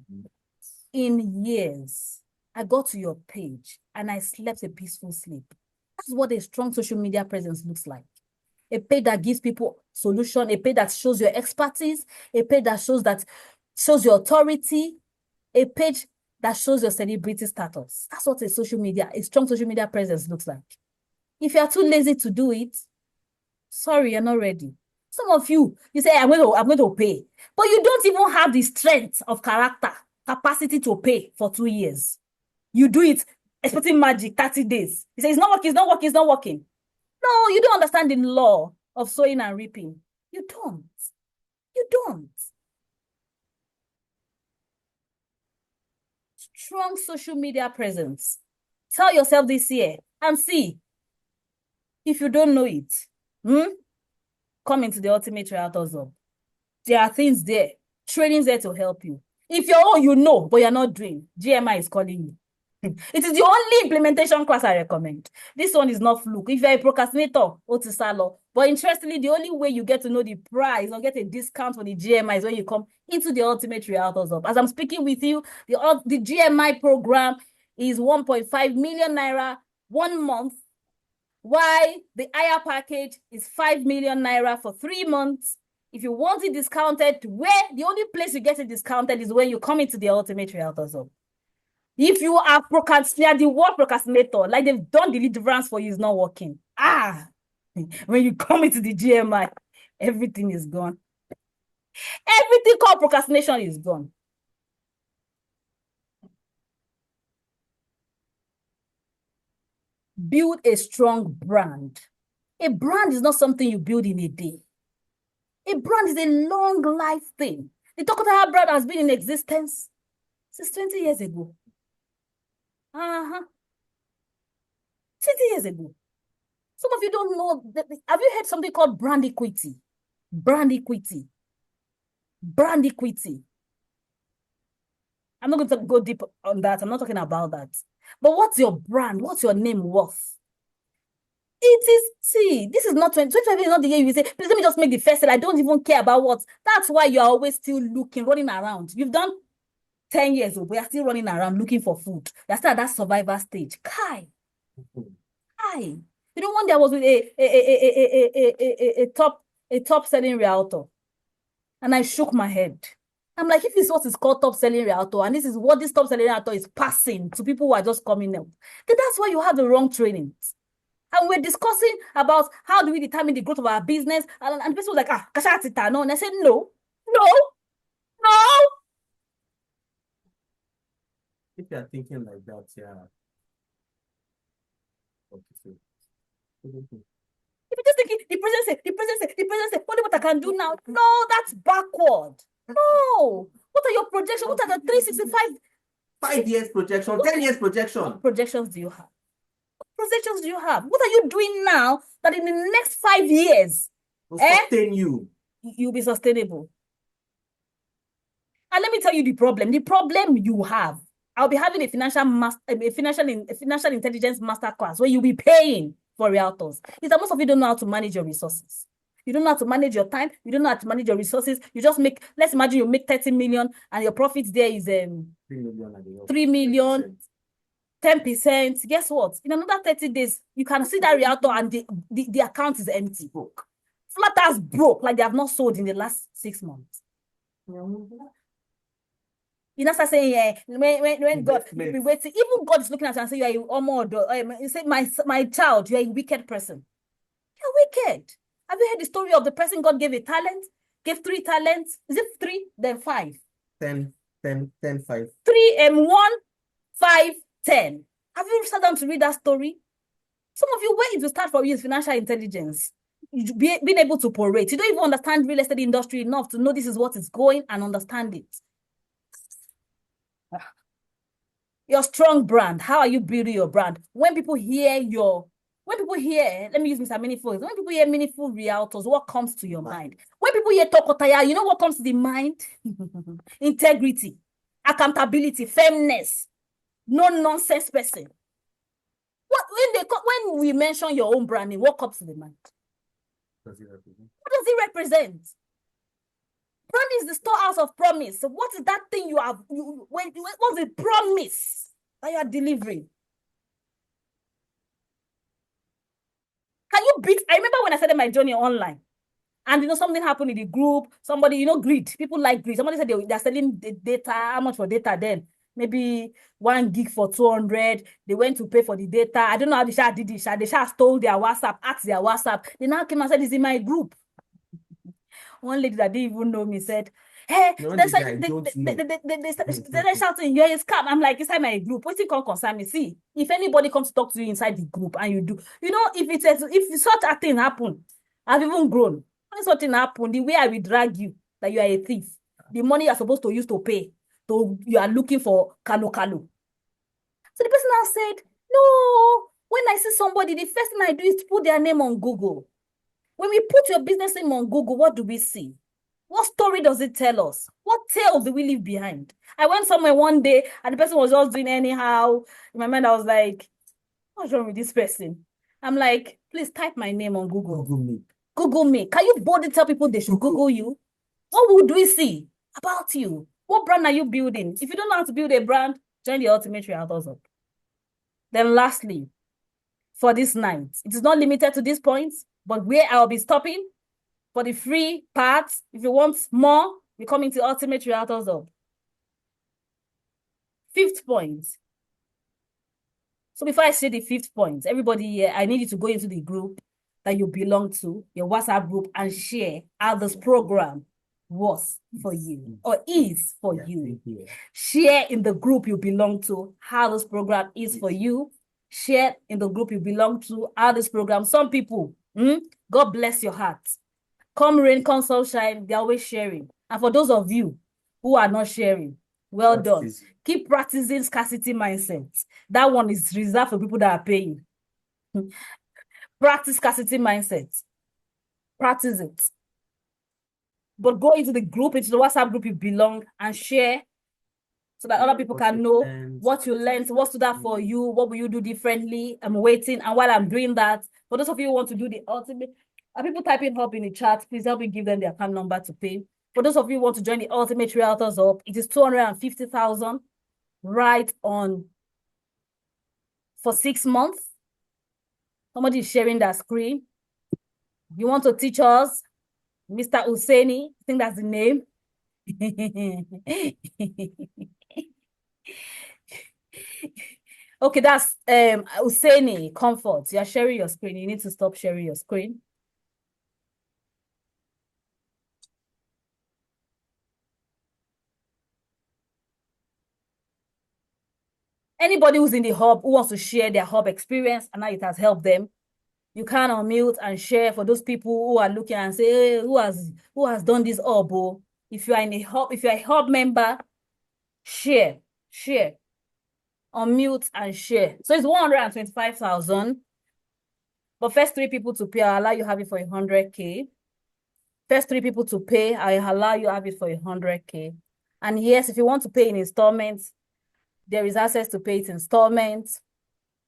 in years, I got to your page and I slept a peaceful sleep. That's what a strong social media presence looks like. A page that gives people solution, a page that shows your expertise, a page that shows your authority, a page that shows your celebrity status. That's what a strong social media presence looks like. If you are too lazy to do it, sorry, you're not ready. Some of you say, I'm going to pay. But you don't even have the strength of character, capacity to pay for 2 years. You do it expecting magic, 30 days. You say, it's not working, it's not working, it's not working. No, you don't understand the law of sowing and reaping. You don't. You don't. Strong social media presence. Tell yourself this year and see if you don't know it. Come into the Ultimate Realtor Hub. There are things there, trainings there to help you. If you're all you know, but you're not doing, GMI is calling you. It is the only implementation class I recommend. This one is not fluke. If you're a procrastinator, Otisalo. But interestingly, the only way you get to know the price or get a discount for the GMI is when you come into the Ultimate Realtor Hub. As I'm speaking with you, the GMI program is 1.5 million naira 1 month, while the higher package is 5 million naira for 3 months. If you want it discounted, where the only place you get it discounted is when you come into the Ultimate Realtor Hub. If you are the word procrastinator, like they've done the deliverance for you, is not working. When you come into the GMI, everything is gone. Everything called procrastination is gone. Build a strong brand. A brand is not something you build in a day. A brand is a long life thing. The Tokotaya brand has been in existence since 20 years ago. 20 years ago. Some of you don't know. Have you heard something called brand equity? Brand equity. Brand equity. I'm not going to go deep on that. I'm not talking about that. But what's your brand? What's your name worth? This is not 2025 is not the year you say, please let me just make the first sale. I don't even care about what. That's why you are always still looking, running around. You've done 10 years old, we are still running around looking for food. You're still at that survivor stage. Kai. You know, one day I was with a top selling realtor, and I shook my head. I'm like, if this is what is called top selling realtor, and this is what this top selling realtor is passing to people who are just coming out, then that's why you have the wrong trainings. And we're discussing about how do we determine the growth of our business, and the person was like, kashatita, no, and I said, no. If you're thinking like that, yeah. Okay. If you're just thinking, the president, what I can do now? No, that's backward. No. What are your projections? What are the 365? 5 years projection, 10 years projection. What projections do you have? What projections do you have? What are you doing now that in the next 5 years will sustain you? You'll be sustainable. And let me tell you the problem. The problem you have. I'll be having a financial intelligence master class where you'll be paying for realtors. Is that most of you don't know how to manage your resources. You don't know how to manage your time. You don't know how to manage your resources. You just make, let's imagine you make 30 million and your profits there is 3 million, 10%. Guess what? In another 30 days, you can see that realtor and the account is empty. Flat as broke, like they have not sold in the last 6 months. You know, start saying, when God be waiting, even God is looking at you and say, you are almost, you say, my child, you are a wicked person. You're wicked. Have you heard the story of the person God gave a talent, gave 3 talents? Is it 3? Then 5. 10, 5. 3 and 1, 5, 10. Have you sat down to read that story? Some of you, where it will start for you is financial intelligence. Being able to prorate. You don't even understand real estate industry enough to know this is what is going and understand it. Your strong brand. How are you building your brand? When people hear, let me use Mr. Meaningful. When people hear meaningful realtors, what comes to your mind? When people hear Tokotaya, you know what comes to the mind? Integrity, accountability, firmness, no nonsense person. When we mention your own branding, what comes to the mind? What does it represent? What does it represent? Brand is the storehouse of promise. So what is that thing you have? What's the promise that you are delivering? Can you beat? I remember when I started my journey online, and something happened in the group. Somebody, greed. People like greed. Somebody said they're selling the data. How much for data then? Maybe 1 gig for 200. They went to pay for the data. I don't know how the Sha did it. The Sha stole their WhatsApp, asked their WhatsApp. They now came and said, it's in my group. One lady that didn't even know me said, hey, they started shouting, you're a scam. I'm like, inside my group, what's it called concern me? See, if anybody comes to talk to you inside the group and you do, if such a thing happen, I've even grown. When such thing happen, the way I will drag you, that you are a thief, the money you're supposed to use to pay, you are looking for kalo. So the person now said, no, when I see somebody, the first thing I do is to put their name on Google. When we put your business name on Google, what do we see? What story does it tell us? What tale do we leave behind? I went somewhere one day and the person was just doing anyhow. In my mind, I was like, what's wrong with this person? I'm like, please type my name on Google. Google me. Can you boldly tell people they should Google you? What would we see about you? What brand are you building? If you don't know how to build a brand, join the Ultimate Realtors Hub. Then lastly, for this night, it is not limited to these points, but where I'll be stopping for the free parts. If you want more, you come into Ultimate Realtors Hub. 5th point. So before I say the 5th point, everybody here, I need you to go into the group that you belong to, your WhatsApp group, and share how this program was for you or is for you. Share in the group you belong to how this program is for you. Share in the group you belong to how this program. Some people, God bless your heart. Come rain, come sunshine, they're always sharing. And for those of you who are not sharing, well done. Keep practicing scarcity mindset. That one is reserved for people that are paying. Practice scarcity mindset. Practice it. But go into the group, into the WhatsApp group you belong, and share so that other people can know what you learned, what stood out for you, what will you do differently. I'm waiting. And while I'm doing that, for those of you who want to do the ultimate, are people typing up in the chat? Please help me give them their account number to pay. For those of you who want to join the Ultimate Realtors Hub, it is 250,000 right on for 6 months. Somebody is sharing that screen. You want to teach us, Mr. Husseini? I think that's the name. Okay, that's Husseini Comfort. You're sharing your screen. You need to stop sharing your screen. Anybody who's in the hub who wants to share their hub experience and how it has helped them, you can unmute and share for those people who are looking and say, hey, who has done this hub? Oh? If you are in a hub, if you're a hub member, share. Unmute and share. So it's 125,000. But first 3 people to pay, I'll allow you have it for 100K. First 3 people to pay, I'll allow you have it for 100K. And yes, if you want to pay in installments, there is access to pay it in installments.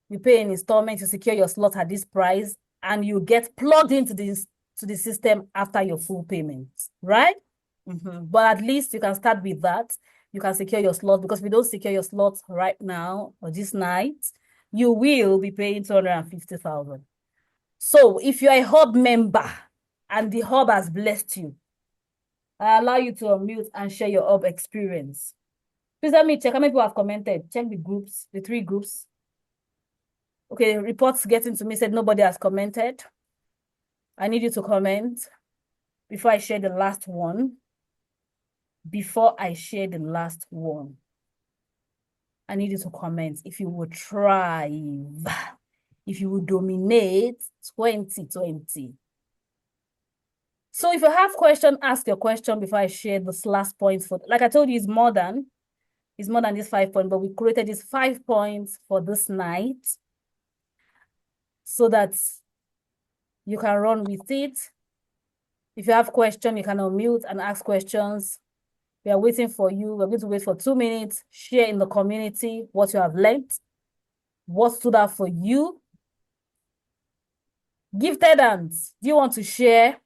You pay in installments, you secure your slot at this price, and you get plugged into the system after your full payment, right? But at least you can start with that. You can secure your slot, because if you don't secure your slot right now or this night, you will be paying 250,000. So if you're a hub member and the hub has blessed you, I allow you to unmute and share your hub experience. Please let me check how many people have commented. Check the groups, the 3 groups. Okay, reports getting to me said nobody has commented. I need you to comment before I share the last one. I need you to comment if you will thrive, if you will dominate 2020. So if you have question, ask your question before I share this last point. Like I told you, it's more than this 5 points, but we created these 5 points for this night so that you can run with it. If you have question, you can unmute and ask questions. We are waiting for you. We're going to wait for 2 minutes. Share in the community what you have learned, what stood out for you. Gifted hands, do you want to share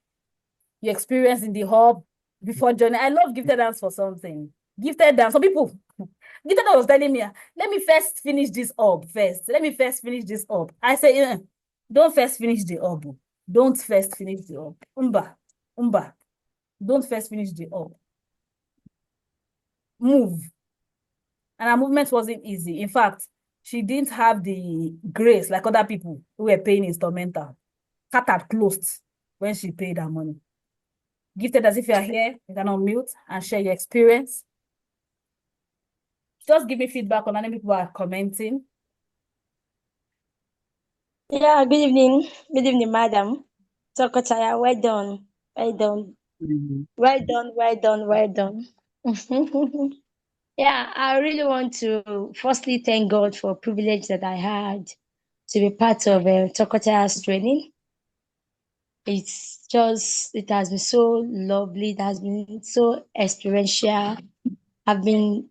your experience in the hub? before joining. I love gifted dance for something. Gifted dance. Some people, gifted dance was telling me, let me first finish this up first. Let me first finish this up. I say, don't first finish the up. Don't first finish the up. Umba. Don't first finish the up. Move. And her movement wasn't easy. In fact, she didn't have the grace like other people who were paying instrumental. Cut had closed when she paid her money. Gifted, as if you are here, you can unmute and share your experience. Just give me feedback on how many people are commenting. Yeah, good evening. Good evening, madam. Tokotaya, well done. Well done. Well done, well done, well done. Yeah, I really want to firstly thank God for privilege that I had to be part of Tokotaya's training. It has been so lovely. It has been so experiential. I've been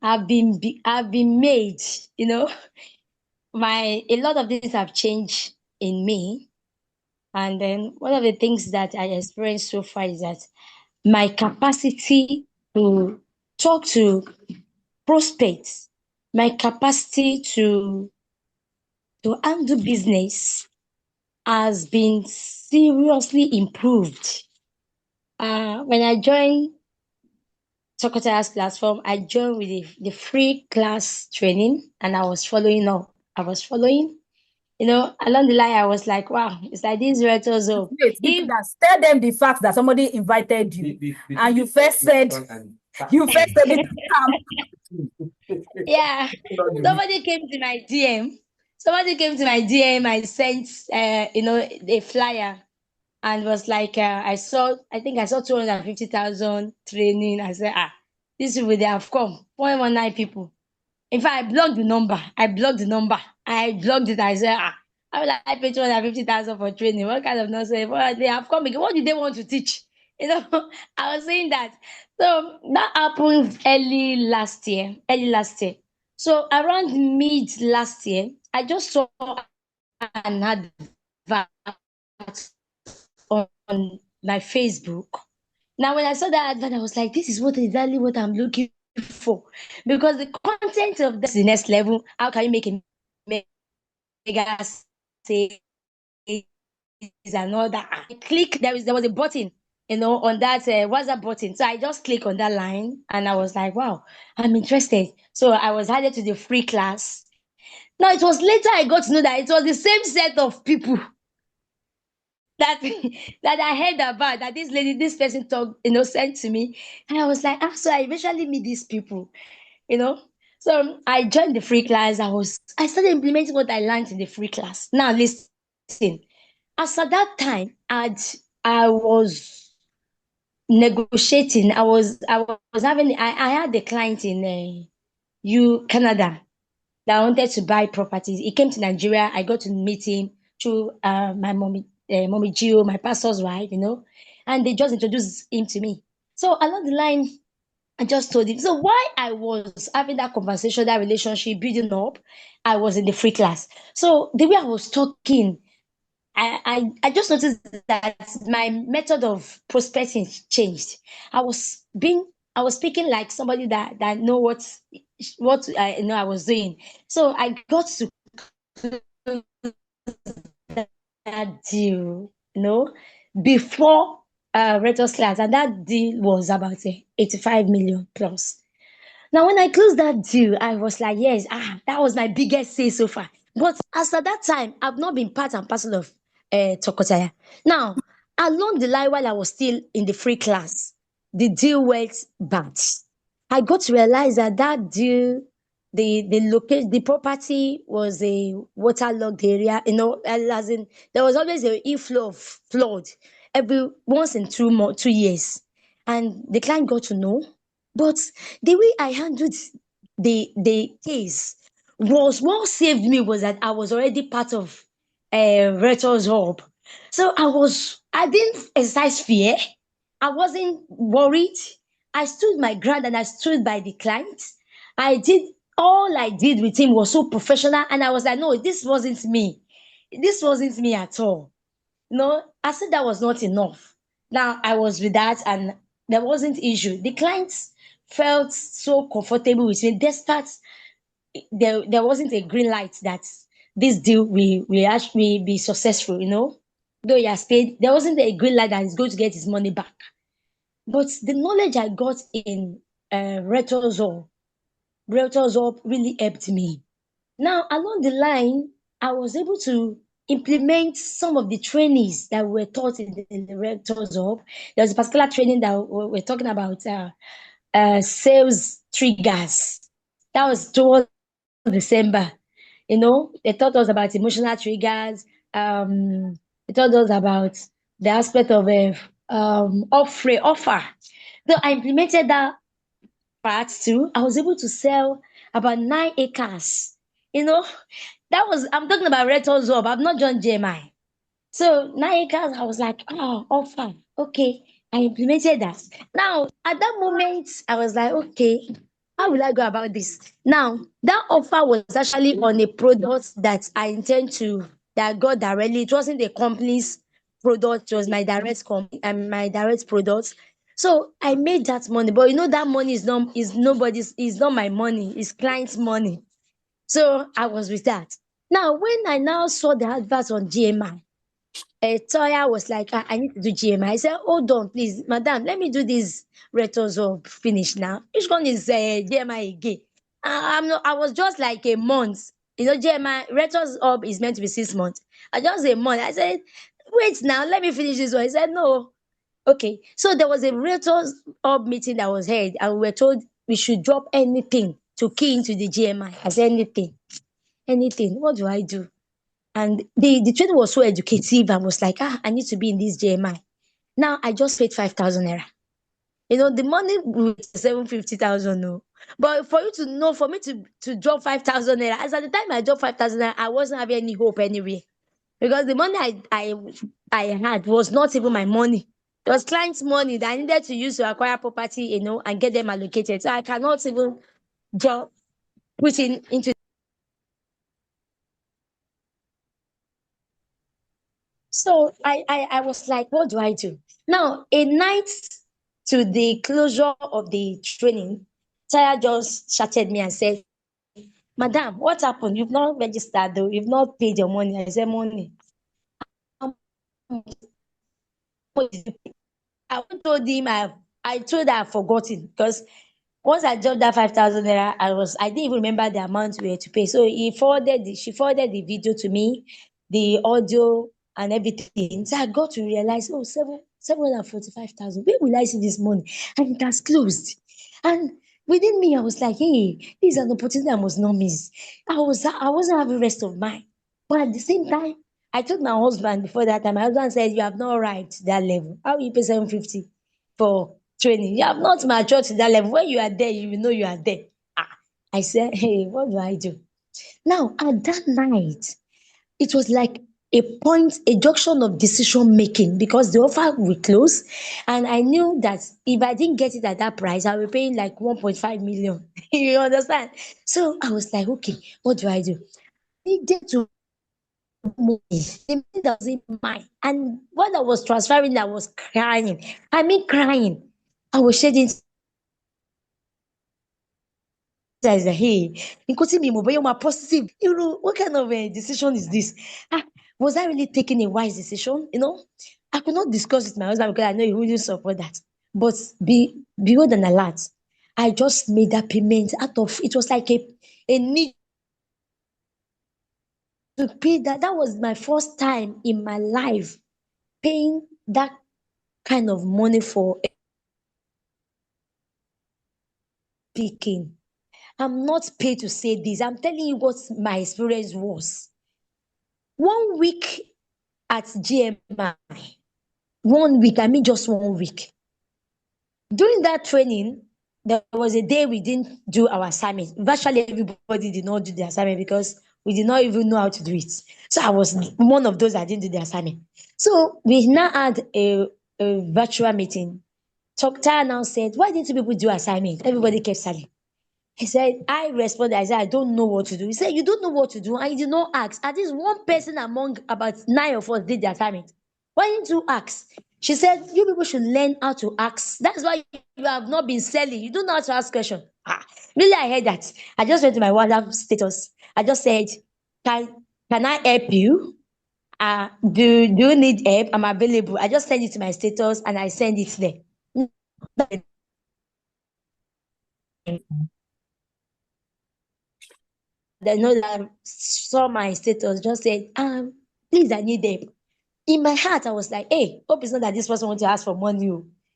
made, you know, a lot of things have changed in me. And then one of the things that I experienced so far is that my capacity to talk to prospects, my capacity to handle business has been seriously improved. When I joined Sokotaya's platform, I joined with the free class training and I was following up. I was following, along the line, I was like, wow, it's like these realtors. Wait, tell them the fact that somebody invited you and you first said, it. Yeah, somebody came to my DM. Somebody came to my DM. I sent, a flyer and was like, I think I saw 250,000 training. I said, this people, they have come. 0.19 people. In fact, I blocked the number. I blocked it. I said, how will I pay 250,000 for training? What kind of nonsense? Well, they have come again. What did they want to teach? I was saying that. So that happened early last year. So around mid last year, I just saw an advert on my Facebook. Now, when I saw that advert, I was like, this is exactly what I'm looking for. Because the content of this is the next level. How can you make a mega sales and all that? I click, there was a button, on that WhatsApp button. So I just click on that line and I was like, wow, I'm interested. So I was added to the free class. Now, it was later I got to know that it was the same set of people that that I heard about, that this person sent to me. And I was like, so I eventually meet these people, you know. So I joined the free class. I started implementing what I learned in the free class. Now listen, as at that time, I was negotiating. I had a client in Canada that wanted to buy properties. He came to Nigeria. I got to meet him through my mommy Gio, my pastor's wife, and they just introduced him to me. So along the line, I just told him. So while I was having that conversation, that relationship building up, I was in the free class. So the way I was talking, I just noticed that my method of prospecting changed. I was speaking like somebody that know what I was doing. So I got to that deal, before Retos class, and that deal was about 85 million plus. Now, when I closed that deal, I was like, yes, that was my biggest sale so far. But as at that time, I've not been part and parcel of Tokotaya. Now, along the line, while I was still in the free class, the deal went bad. I got to realize that deal, the property was a waterlogged area, as in there was always an inflow of flood every once in 2 years. And the client got to know. But the way I handled the case was what saved me was that I was already part of Realtor's Hub. So I didn't exercise fear. I wasn't worried. I stood my ground and I stood by the client. All I did with him was so professional, and I was like, no, this wasn't me. This wasn't me at all. I said that was not enough. Now I was with that, and there wasn't issue. The clients felt so comfortable with me, despite there wasn't a green light that this deal will actually be successful, Though he has paid, there wasn't a green light that he's going to get his money back. But the knowledge I got in Realtors Hub really helped me. Now, along the line, I was able to implement some of the trainings that were taught in the Realtors Hub. There was a particular training that we're talking about sales triggers. That was towards December. They taught us about emotional triggers. They taught us about the aspect of offer. So I implemented that part too. I was able to sell about 9 acres. I'm talking about Retos Hub. I've not joined JMI. So 9 acres, I was like, oh, offer. Okay. I implemented that. Now, at that moment, I was like, okay, how will I go about this? Now, that offer was actually on a product that I intend that I got directly. It wasn't the company's product, it was my direct company and my direct product. So I made that money, but that money is not my money, it's client's money. So I was with that. Now, when I now saw the advert on GMI, a Toya was like, I need to do GMI. I said, hold on, please, madam, let me do this Retos Hub finish now. Which one is GMI again? I was just like a month. GMI, Retos Hub is meant to be 6 months. I just a month. I said, wait now, let me finish this one. He said, no. Okay. So there was a Retos Hub meeting that was held, and we were told we should drop anything to key into the GMI. I said, anything. What do I do? And the training was so educative. I was like, I need to be in this JMI. Now I just paid 5,000 naira. The money was 750,000. No, but for you to know, for me to drop 5,000 naira, as at the time I dropped 5,000 naira, I wasn't having any hope anyway, because the money I had was not even my money. It was clients' money that I needed to use to acquire property, and get them allocated. So I cannot even drop put into. So I was like, what do I do? Now, a night to the closure of the training, Taya just chatted me and said, Madam, what happened? You've not registered though, you've not paid your money. I said, money. I told him I told her I've forgotten, because once I dropped that 5,000 naira, I didn't even remember the amount we had to pay. So she forwarded the video to me, the audio and everything. So I got to realize, 745,000. Where will I see this money? And it has closed. And within me, I was like, hey, this is an opportunity I must not miss. I wasn't having rest of mind. But at the same time, I told my husband before that time, my husband said, you have not arrived to that level. How will you pay 750 for training? You have not matured to that level. When you are there, you will know you are there. I said, hey, what do I do? Now, at that night, it was like a junction of decision making, because the offer will close, and I knew that if I didn't get it at that price, I will be paying like 1.5 million. You understand? So I was like, okay, what do I do? I needed to money. The money that was in mine. And when I was transferring, I was crying. I mean crying. I was shedding tears. Hey, positive. What kind of a decision is this? Was I really taking a wise decision? I could not discuss with my husband because I know he wouldn't support that. But behold an alert. I just made that payment out of it was like a need to pay that. That was my first time in my life paying that kind of money for picking. I'm not paid to say this. I'm telling you what my experience was. 1 week at GMI. 1 week, I mean just 1 week. During that training, there was a day we didn't do our assignment. Virtually everybody did not do the assignment because we did not even know how to do it. So I was one of those that didn't do the assignment. So we now had a virtual meeting. Tokta now said, why didn't you people do assignment? Everybody kept silent. He said, I responded, I said, I don't know what to do. He said, you don't know what to do, and you did not ask. At least one person among about 9 of us did the assignment. Why didn't you ask? She said, you people should learn how to ask. That's why you have not been selling. You don't know how to ask questions. Really, I heard that. I just went to my WhatsApp status. I just said, can I help you? Do you need help? I'm available. I just send it to my status and I send it there. They know that saw my status, just said, please, I need help. In my heart, I was like, hey, hope it's not that this person wants to ask for money.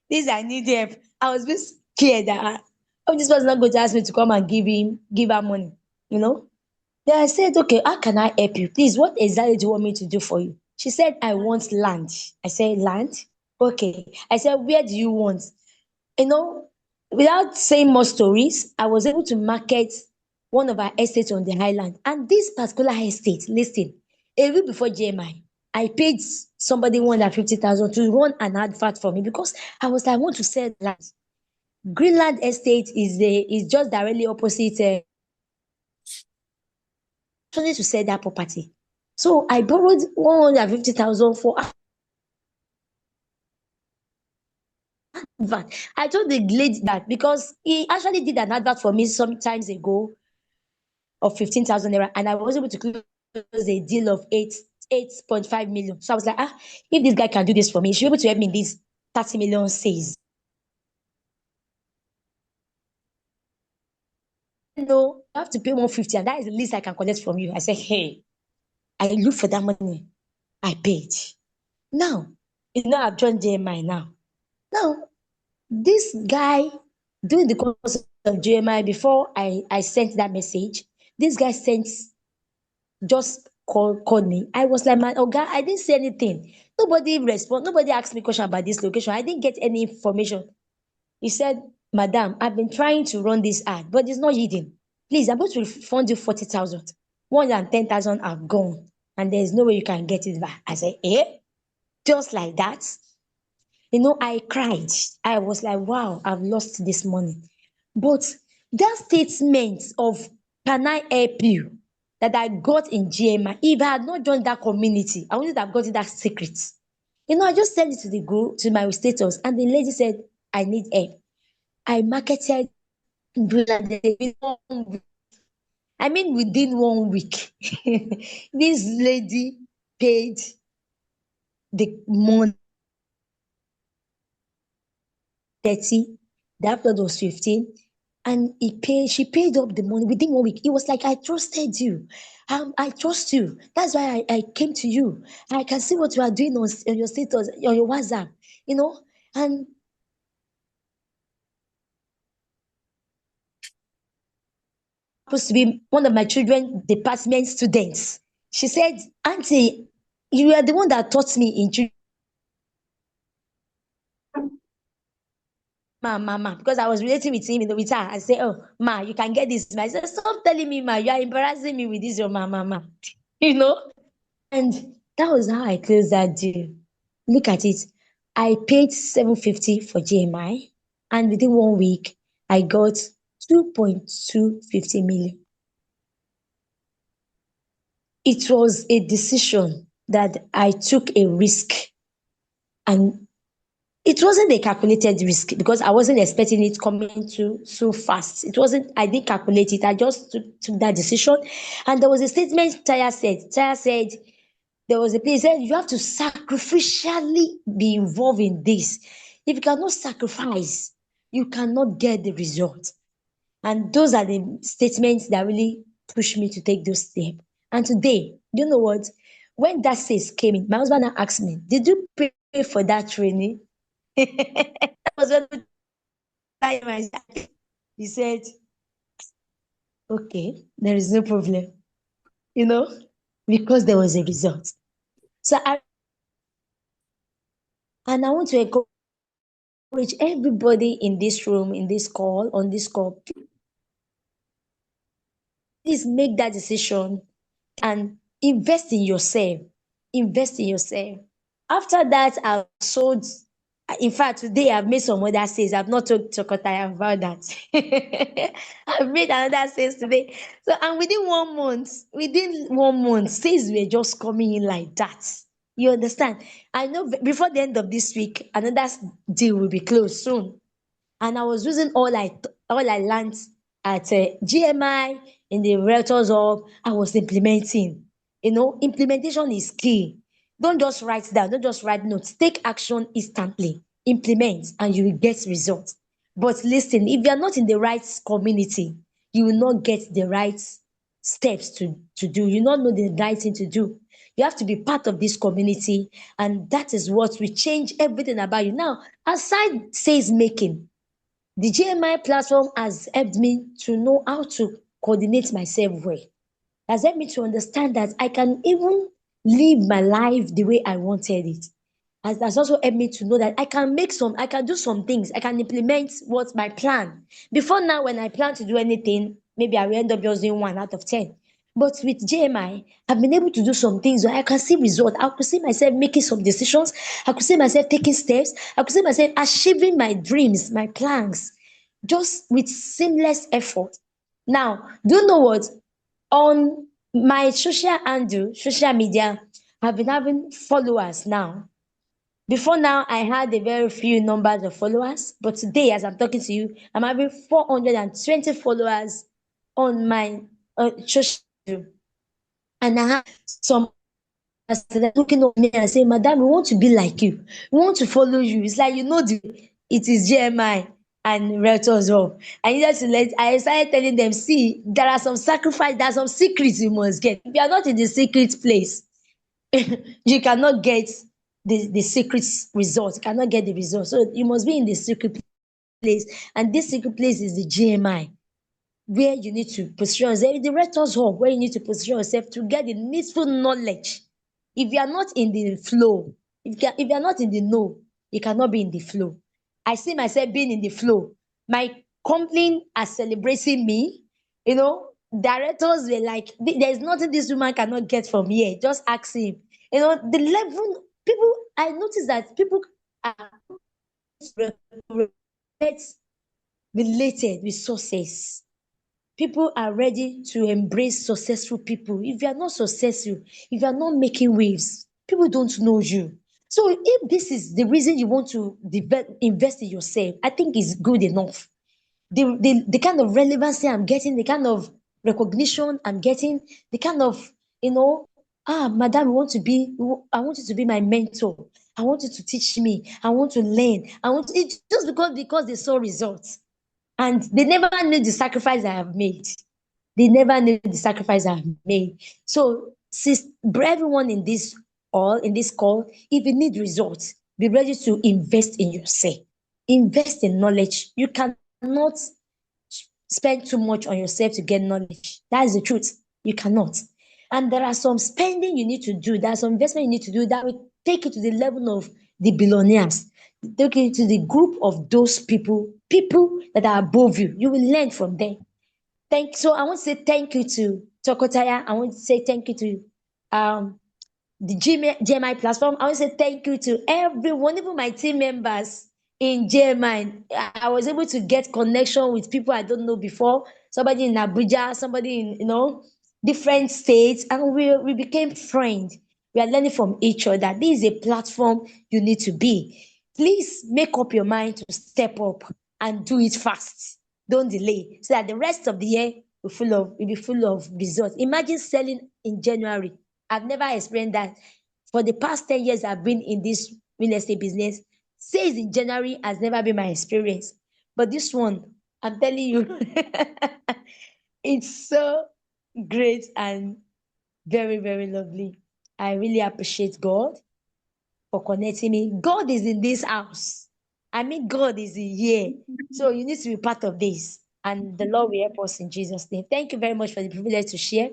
Please, I need help. I was just scared that hope this person not going to ask me to come and give her money, you know. Then I said, okay, how can I help you? Please, what exactly do you want me to do for you? She said, I want land. I said, land? Okay. I said, where do you want? You know, without saying more stories, I was able to market one of our estates on the island. And this particular estate, listen, a week before GMI, I paid somebody 150,000 to run an advert for me because I was like, I want to sell land. Greenland Estate is just directly opposite. Trying to sell that property. So I borrowed 150,000 for advert. I told the lady that because he actually did an advert for me some times ago of 15,000 naira, and I was able to close a deal of 8.5 million. So I was like, if this guy can do this for me, he should be able to help me in this 30 million sales. No, I have to pay 150, and that is the least I can collect from you. I said, hey, I look for that money. I paid. Now, I've joined JMI now. Now, this guy, during the course of JMI, before I sent that message, this guy just called me. I was like, man, Oga, I didn't say anything. Nobody asked me question about this location. I didn't get any information. He said, Madam, I've been trying to run this ad, but it's not yielding. Please, I'm going to refund you 40,000. 110,000 have gone, and there's no way you can get it back. I said, just like that. I cried. I was like, wow, I've lost this money. But that statement of, can I help you, that I got in GMI, if I had not joined that community, I wouldn't have gotten that secret. I just sent it to the group, to my status, and the lady said, I need help. I marketed within 1 week. I mean, within 1 week, this lady paid the money 30, the upload was 15, and she paid up the money within 1 week. It was like, I trusted you. I trust you. That's why I came to you. I can see what you are doing on your status, on your WhatsApp, and supposed to be one of my children department students. She said, Auntie, you are the one that taught me in children. Ma, because I was relating with him, with her. I said, oh, ma, you can get this. I said, stop telling me, ma, you are embarrassing me with this, your ma. And that was how I closed that deal. Look at it. I paid 750 for GMI, and within 1 week, I got 2.250 million. It was a decision that I took a risk, and it wasn't a calculated risk because I wasn't expecting it coming so fast. I didn't calculate it. I just took that decision. And there was a statement Taya said, there was a place said, you have to sacrificially be involved in this. If you cannot sacrifice, you cannot get the result. And those are the statements that really pushed me to take those steps. And today, you know what? When that sales came in, my husband asked me, did you pay for that training? That was when he said, okay, there is no problem, because there was a result. So I want to encourage everybody in this room, on this call, please make that decision and invest in yourself. Invest in yourself. After that, I sold. In fact, today I've made some other sales. I've not told Chokotaya about that. I've made another sales today. So, and within 1 month, sales were just coming in like that. You understand? I know before the end of this week, another deal will be closed soon. And I was using all I learned at GMI in the Realtors Hub. I was implementing. Implementation is key. Don't just write down, don't just write notes. Take action instantly. Implement, and you will get results. But listen, if you are not in the right community, you will not get the right steps to do. You not know the right thing to do. You have to be part of this community, and that is what will change everything about you. Now, aside sales making, the GMI platform has helped me to know how to coordinate myself well. Has helped me to understand that I can even live my life the way I wanted it. Has also helped me to know that I can do some things, I can implement what's my plan. Before now, when I plan to do anything, maybe I will end up just doing 1 out of 10. But with JMI, I've been able to do some things where I can see results. I could see myself making some decisions. I could see myself taking steps. I could see myself achieving my dreams, my plans, just with seamless effort. Now, do you know what? On my social handle, social media, I've been having followers now. Before now, I had a very few numbers of followers, but today, as I'm talking to you, I'm having 420 followers on my social handle. And I have some that looking up me and say, Madam, we want to be like you. We want to follow you. It's like, it is GMI and Realtors Hub. I started telling them, see, there are some sacrifice, there are some secrets you must get. If you are not in the secret place, you cannot get the secret result. You cannot get the result. So you must be in the secret place. And this secret place is the GMI, where you need to position yourself, the Rector's Hall, where you need to position yourself to get the needful knowledge. If you are not in the flow, if you are not in the know, you cannot be in the flow. I see myself being in the flow. My company are celebrating me. Directors were like, there's nothing this woman cannot get from here. Just ask him. The level people, I noticed that people are related with success. People are ready to embrace successful people. If you are not successful, if you are not making waves, people don't know you. So if this is the reason you want to invest in yourself, I think it's good enough. The kind of relevancy I'm getting, the kind of recognition I'm getting, the kind of, madam, I want you to be my mentor. I want you to teach me. I want to learn. It's just because they saw results. And they never knew the sacrifice I have made. They never knew the sacrifice I have made. So, everyone in this call, if you need results, be ready to invest in yourself. Invest in knowledge. You cannot spend too much on yourself to get knowledge. That is the truth. You cannot. And there are some spending you need to do. There are some investment you need to do that will take you to the level of the billionaires. Take you to the group of those people that are above you. You will learn from them. So I want to say thank you to Tokotaya. I want to say thank you to the GMI platform. I want to say thank you to everyone, even my team members in GMI. I was able to get connection with people I don't know before. Somebody in Abuja, somebody in different states, and we became friends. We are learning from each other. This is a platform you need to be. Please make up your mind to step up and do it fast. Don't delay, so that the rest of the year will be full of results. Imagine selling in January. I've never experienced that. For the past 10 years I've been in this real estate business, sales in January has never been my experience. But this one, I'm telling you, it's so great and very, very lovely. I really appreciate God for connecting me. God is in this house. I mean, God is in here. So you need to be part of this. And the Lord will help us in Jesus' name. Thank you very much for the privilege to share.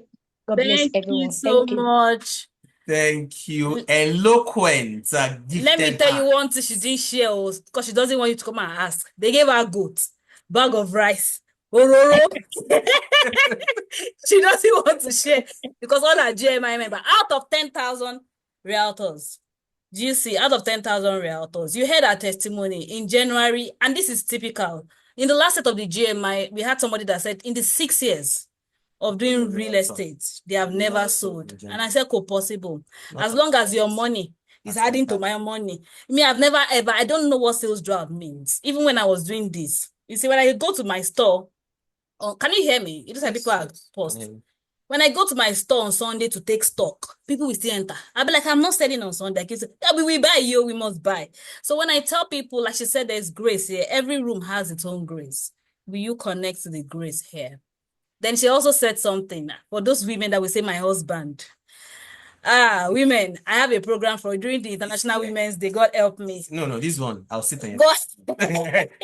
God bless Thank you everyone. so Thank you. much. Thank you. Eloquent. Let me Gifted tell you heart. one thing she didn't share because she doesn't want you to come and ask. They gave her goat, bag of rice, ororo. She doesn't want to share because all her GMI member, out of 10,000 realtors, do you see, out of 10,000 realtors, you heard her testimony in January, and this is typical. In the last set of the GMI, we had somebody that said in the 6 years, of doing real estate, they have never sold. And I said, possible. As long as your money is adding to my money. Me, I've never ever, I don't know what sales drive means. Even when I was doing this. You see, when I go to my store, can you hear me? It looks like people are paused. When I go to my store on Sunday to take stock, people will still enter. I'll be like, I'm not selling on Sunday. I say, yeah, we will buy you, we must buy. So when I tell people, like she said, there's grace here. Every room has its own grace. Will you connect to the grace here? Then she also said something for those women that will say my husband. Women, I have a program for during the International Women's Day. God help me. No, this one. I'll sit on God.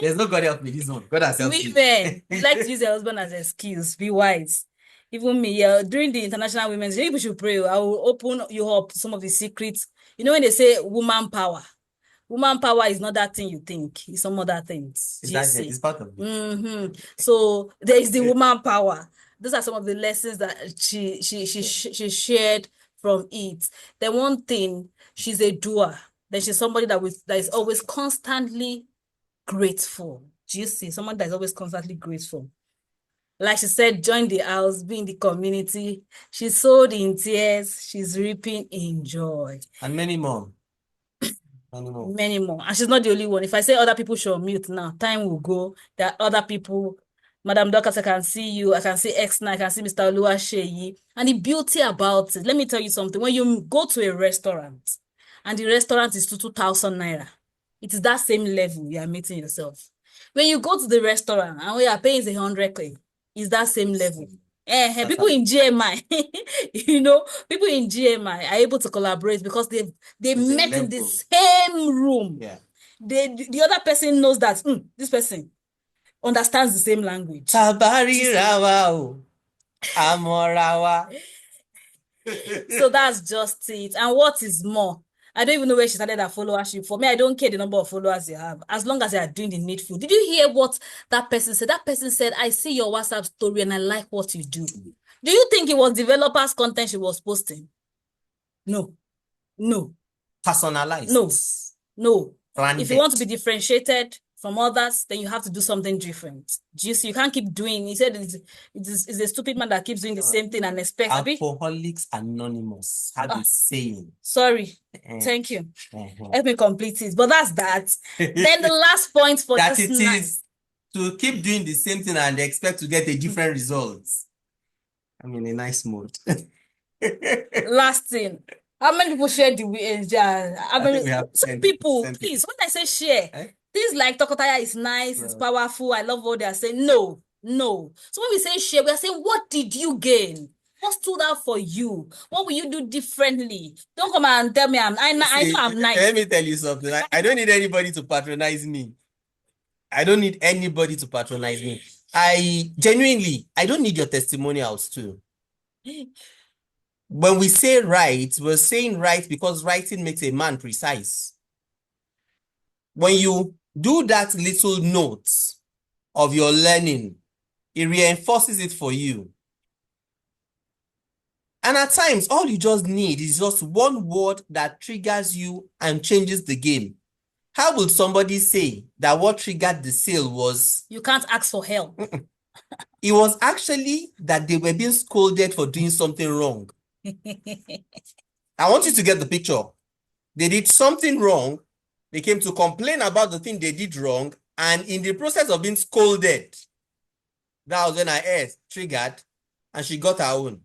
There's no God help me. This one. God has helped me. Women, you like to use your husband as an excuse. Be wise. Even me, during the International Women's Day, people should pray. I will open you up some of the secrets. You know when they say woman power is not that thing you think. It's some other things. It's part of it. So there is the woman power. Those are some of the lessons that she shared from it. Then one thing, she's a doer. Then she's somebody that is always constantly grateful. Do you see? Someone that is always constantly grateful. Like she said, join the house, be in the community. She sowed in tears. She's reaping in joy. And many more. Many more. And she's not the only one. If I say other people should mute now, time will go. There are other people. Madam Dorcas, I can see you. I can see X9. I can see Mr. Oluwaseyi. And the beauty about it, let me tell you something. When you go to a restaurant and the restaurant is 2,000 naira, it is that same level you are meeting yourself. When you go to the restaurant and what you are paying is 100K, it's that same level. People in GMI, people in GMI are able to collaborate because they met in the same room. Yeah. The other person knows that this person understands the same language. Tabari rawa, amorawa. So that's just it. And what is more, I don't even know where she started her followership. For me, I don't care the number of followers you have, as long as they are doing the needful. Did you hear what that person said? That person said, I see your WhatsApp story and I like what you do. Do you think it was developers' content she was posting? No. Personalized. No. Branded. If you want to be differentiated from others, then you have to do something different. Do you see? You can't keep doing. He said it's a stupid man that keeps doing the same thing and expects. Alcoholics Anonymous have a saying. Sorry. Thank you. Let me complete it. But that's that. Then the last point for that this it night is to keep doing the same thing and expect to get a different result. I'm in a nice mood. Last thing. How many people share the some people, 10%. please, when I say share, things like Tokotaya is nice, it's powerful, I love what they are saying. No. So when we say share, we are saying, what did you gain? What stood out for you? What will you do differently? Don't come and tell me I know I'm nice. Let me tell you something. I don't need anybody to patronize me. I don't need anybody to patronize me. I don't need your testimonials too. When we say right, we're saying right because writing makes a man precise. When you do that little note of your learning, it reinforces it for you. And at times, all you just need is just one word that triggers you and changes the game. How will somebody say that what triggered the sale was... You can't ask for help. It was actually that they were being scolded for doing something wrong. I want you to get the picture. They did something wrong. They came to complain about the thing they did wrong. And in the process of being scolded, that was when her ear triggered and she got her own.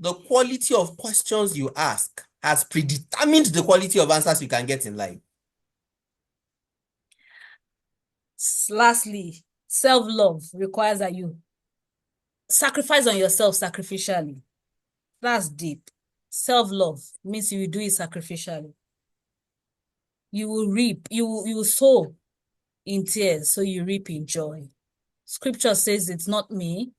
The quality of questions you ask has predetermined the quality of answers you can get in life. Lastly, self-love requires that you sacrifice on yourself sacrificially. That's deep. Self-love means you will do it sacrificially. You will reap, you will sow in tears, so you reap in joy. Scripture says it's not me.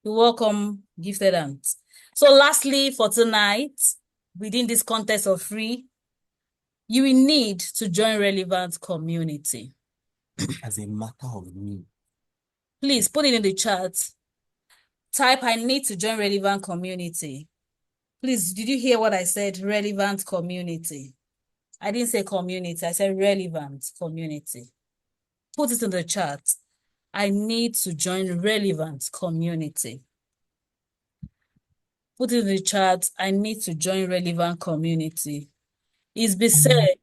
You welcome gifted hands. So lastly, for tonight, within this context of free, you will need to join relevant community. As a matter of need. Please put it in the chat. Type, I need to join relevant community. Please, did you hear what I said? Relevant community. I didn't say community. I said relevant community. Put it in the chat. I need to join relevant community. Put it in the chat. I need to join relevant community. It's been said,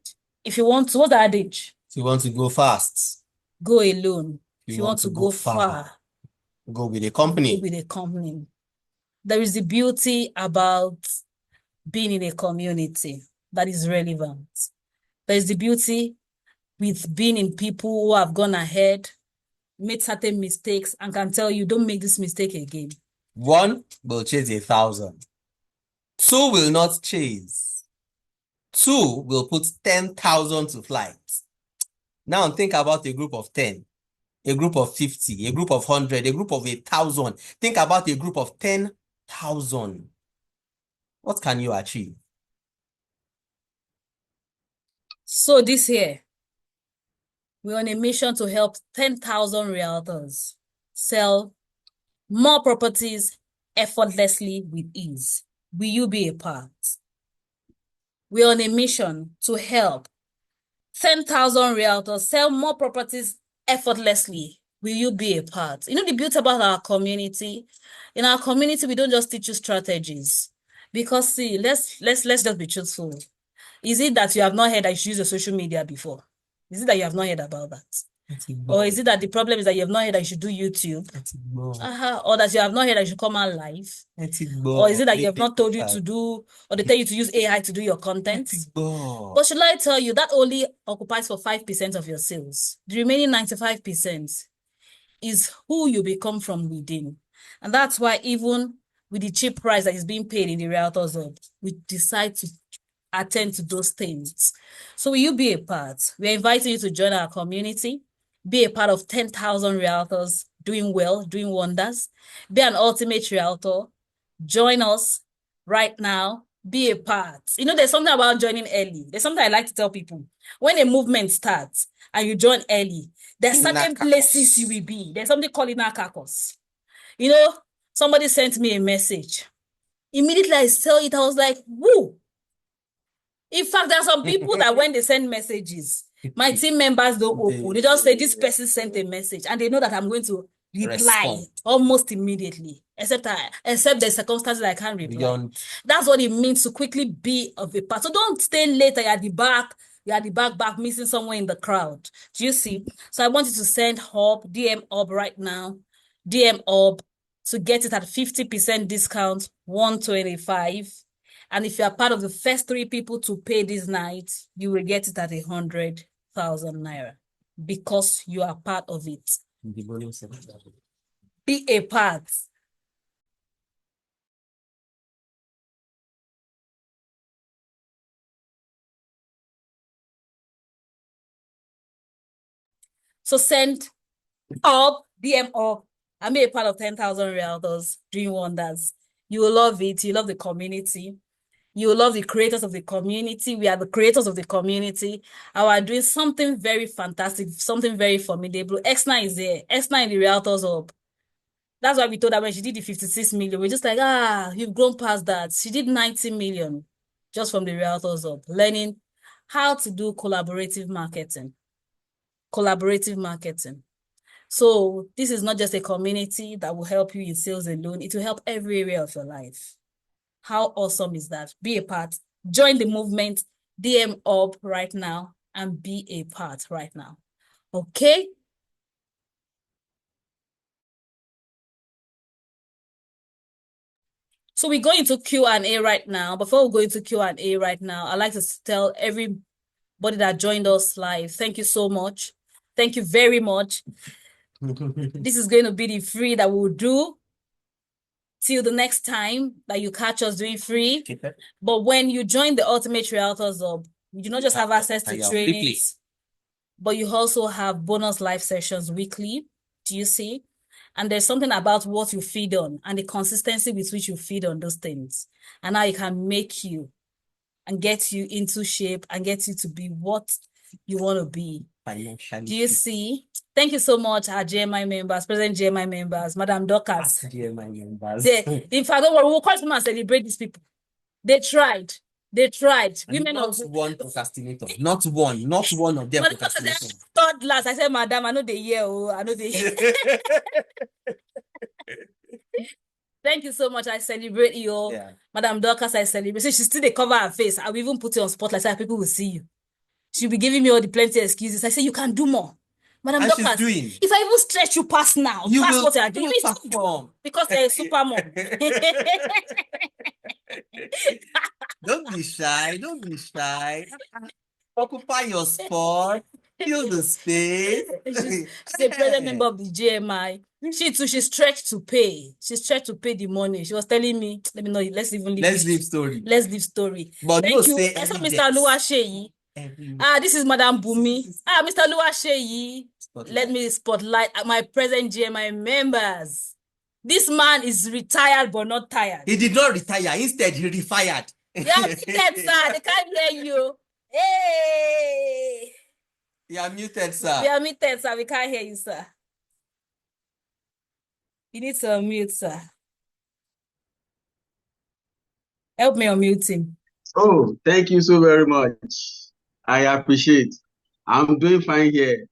if you want to, what's the adage? If you want to go fast, Go alone. if If you want to go far, go with a go company. with a company. There is the beauty about being in a community that is relevant. There is the beauty with being in people who have gone ahead, made certain mistakes, and can tell you, don't make this mistake again. 1 will chase 1,000. 2 will not chase. 2 will put 10,000 to flight. Now think about a group of 10, a group of 50, a group of 100, a group of 1,000. Think about a group of 10,000. What can you achieve? So this year, we're on a mission to help 10,000 realtors sell more properties effortlessly with ease. Will you be a part? We're on a mission to help 10,000 realtors sell more properties effortlessly. Will you be a part? You know the beauty about our community? In our community, we don't just teach you strategies. Because see, let's just be truthful. Is it that you have not heard that you should use your social media before? Is it that you have not heard about that? Or is it that the problem is that you have not heard that you should do YouTube? Or that you have not heard that you should come out live? Or is it that you have not told you to do, or they tell you to use AI to do your content? But should I tell you, that only occupies for 5% of your sales. The remaining 95% is who you become from within. And that's why even with the cheap price that is being paid in the Realtors Hub, we decide to attend to those things. So will you be a part? We're inviting you to join our community, be a part of 10,000 realtors doing well, doing wonders, be an ultimate realtor, join us right now, be a part. You know, there's something about joining early. There's something I like to tell people. When a movement starts and you join early, there's certain places you will be. There's something called Inakakos. You know, somebody sent me a message. Immediately I saw it, I was like, woo! In fact, there are some people that when they send messages, my team members don't open. They just say, this person sent a message, and they know that I'm going to reply almost immediately, except the circumstances I can't reply. That's what it means to quickly be of a part. So don't stay later. You're at the back, missing somewhere in the crowd. Do you see? So I want you to send DM up right now, DM up to get it at 50% discount, 125. And if you are part of the first 3 people to pay this night, you will get it at 100,000 naira because you are part of it. Be a part. So send up, DM up, and be a part of 10,000 realtors doing wonders. You will love it. You love the community. You will love the creators of the community. We are the creators of the community. And we're doing something very fantastic, something very formidable. Exna is there. Exna in the Realtors Hub. That's why we told her when she did the 56 million, we're just like, you've grown past that. She did 90 million just from the Realtors Hub, learning how to do collaborative marketing. Collaborative marketing. So this is not just a community that will help you in sales alone. It will help every area of your life. How awesome is that? Be a part. Join the movement. DM up right now and be a part right now. Okay? So we go into Q&A right now. Before we go into Q&A right now, I'd like to tell everybody that joined us live, thank you so much. Thank you very much. This is going to be the free that we'll do till the next time that you catch us doing free. But when you join the Ultimate Realtors Hub, you do not just have access to trainings, but you also have bonus live sessions weekly. Do you see? And there's something about what you feed on and the consistency with which you feed on those things, and how it can make you and get you into shape and get you to be what you want to be. Financially. Do you see? Thank you so much, our GMI members, present GMI members, Madam Dorcas. GMI members. In fact, don't worry, we'll call them and celebrate these people. They tried. Women not one procrastinator. Not one of them procrastinator. Third last, I said, Madam, I know the year. I know the Thank you so much. I celebrate you. Yeah. Madam Dorcas, I celebrate. So she still they cover her face. I will even put it on spotlight so that people will see you. She'll be giving me all the plenty excuses. I say, you can do more. Madam And she's Dorcas, doing. if I even stretch you past now, You past will what you are doing, still perform. because you're a super mom. Don't be shy. Don't be shy. Occupy your spot. Fill the space. She's a present member of the GMI. She too, she stretched to pay. She stretched to pay the money. She was telling me, let me know, let's even leave Let's this. leave story. Let's leave story. But Thank no you. say I saw evidence. Mr. Oluwaseyi. This is Madam Bumi. Mr. Oluwaseyi. Let me spotlight my present GMI members. This man is retired but not tired. He did not retire. Instead, he refired. Yeah, muted, sir. They can't hear you. Hey. You are muted, sir. We are muted, sir. We can't hear you, sir. You need to unmute, sir. Help me unmute him. Oh, thank you so very much. I appreciate. I'm doing fine here.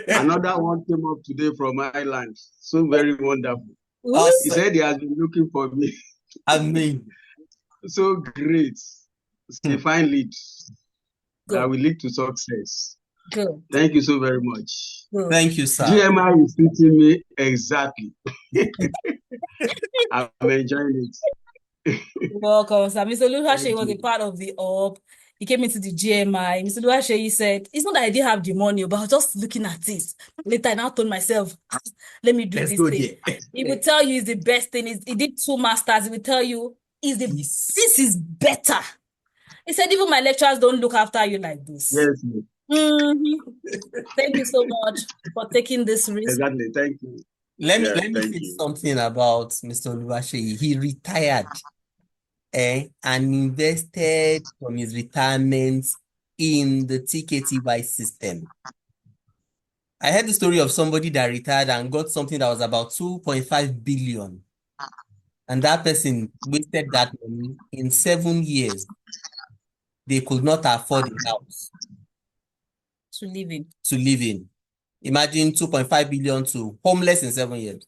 Another one came up today from Ireland. So very wonderful. Awesome. He said he has been looking for me. I mean, so great. A fine lead that will lead to success. Good. Thank you so very much. Good. Thank you, sir. GMI is fitting me exactly. I'm enjoying it. You're welcome, sir. Mr. Oluwaseyi was a part of the op. He came into the GMI. Mr. Oluwaseyi said, it's not that I didn't have the money, but I was just looking at it. Later, I now told myself, let me do this thing. He will tell you it's the best thing. He did 2 masters. He will tell you this is better. He said, even my lecturers don't look after you like this. Yes. Thank you so much for taking this risk. Exactly. Thank you. Let me say something about Mr. Oluwaseyi. He retired and invested from his retirement in the TKTY system. I heard the story of somebody that retired and got something that was about 2.5 billion. And that person wasted that money in 7 years. They could not afford a house to live in. Imagine 2.5 billion to homeless in 7 years.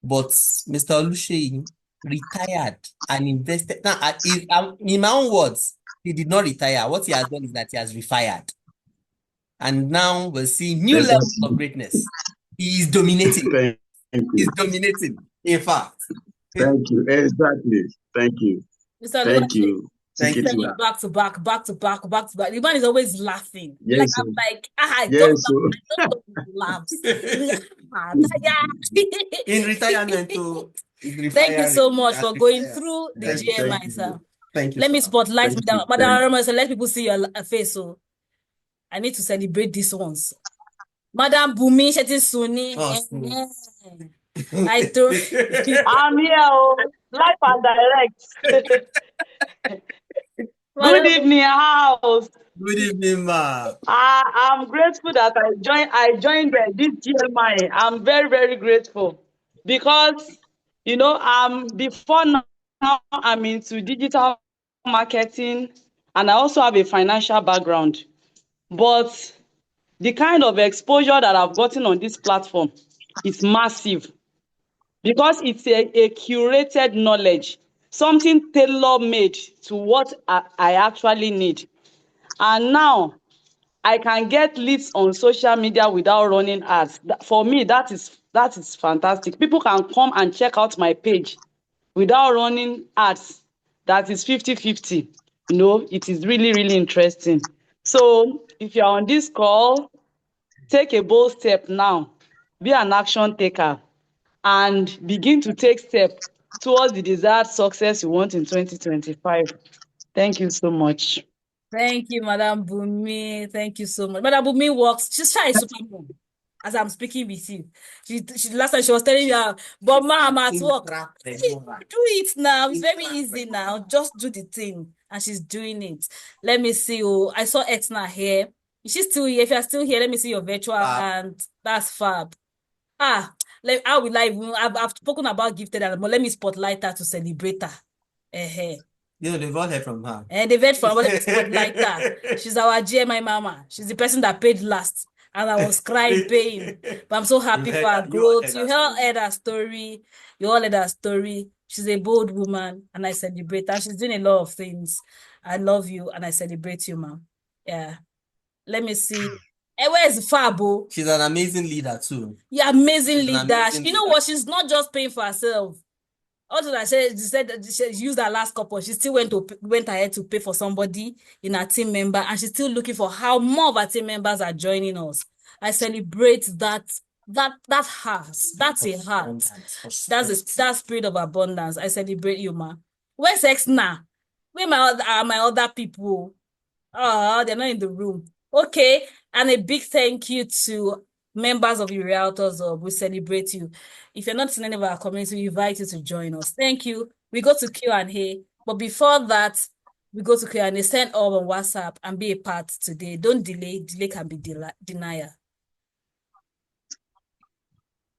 But Mr. Oluwaseyi retired and invested. Now, in my own words, he did not retire. What he has done is that he has refired. And now we're seeing new levels of greatness. He is dominating. Thank you. He's dominating. In fact. Thank you. Exactly. Thank you. Mr. Thank you. Thank you. Back to back. The man is always laughing. Yes, I'm like, I yes, don't laugh. In retirement too. Thank you so much for going through the GMI, sir. Thank you. Let me spotlight Madam Rama, so let people see your face. So I need to celebrate these ones. Madam Bumi Sheti Suni. I'm here, live and direct. Good evening, house. Good evening, ma. I'm grateful that I joined this GMI. I'm very, very grateful because before now I'm into digital marketing and I also have a financial background. But the kind of exposure that I've gotten on this platform is massive because it's a curated knowledge, something tailor-made to what I actually need. And now I can get leads on social media without running ads. For me, that is fantastic. People can come and check out my page without running ads. That is 50-50. It is really, really interesting. So if you're on this call, take a bold step now. Be an action taker and begin to take steps towards the desired success you want in 2025. Thank you so much. Thank you, Madam Bumi. Thank you so much. Madam Bumi works. She's shy supermom. As I'm speaking with you, she last time she was telling me, but ma, I'm at work. Do it now. It's very easy now. Just do the thing, and she's doing it. Let me see. Oh, I saw Etna here. Is she still here? If you're still here, let me see your virtual and that's fab. How will I even? I've spoken about gifted, but let me spotlight her to celebrate her. They've all heard from her. And they've heard from her. Let me spotlight her. She's our GMI mama. She's the person that paid last. and I was crying pain. But I'm so happy for her growth. You all heard her story. You all heard her story. She's a bold woman, and I celebrate her. She's doing a lot of things. I love you, and I celebrate you, ma'am. Yeah. Let me see. Where's Fabo? She's an amazing leader too. Yeah, amazing She's an leader. amazing You know leader. what? She's not just paying for herself. Also, that she said that she used her last couple. She still went ahead to pay for somebody in her team member, and she's still looking for how more of her team members are joining us. I celebrate that heart. That's a heart. That spirit of abundance. I celebrate you, ma. Where's Exna? Where are my other people? Oh, they're not in the room. Okay, and a big thank you to members of your Realtors. We celebrate you. If you're not in any of our community, we invite you to join us. Thank you. We go to Q&A, but before that, we go to Q&A. Send all on WhatsApp and be a part today. Don't delay. Delay can be denial.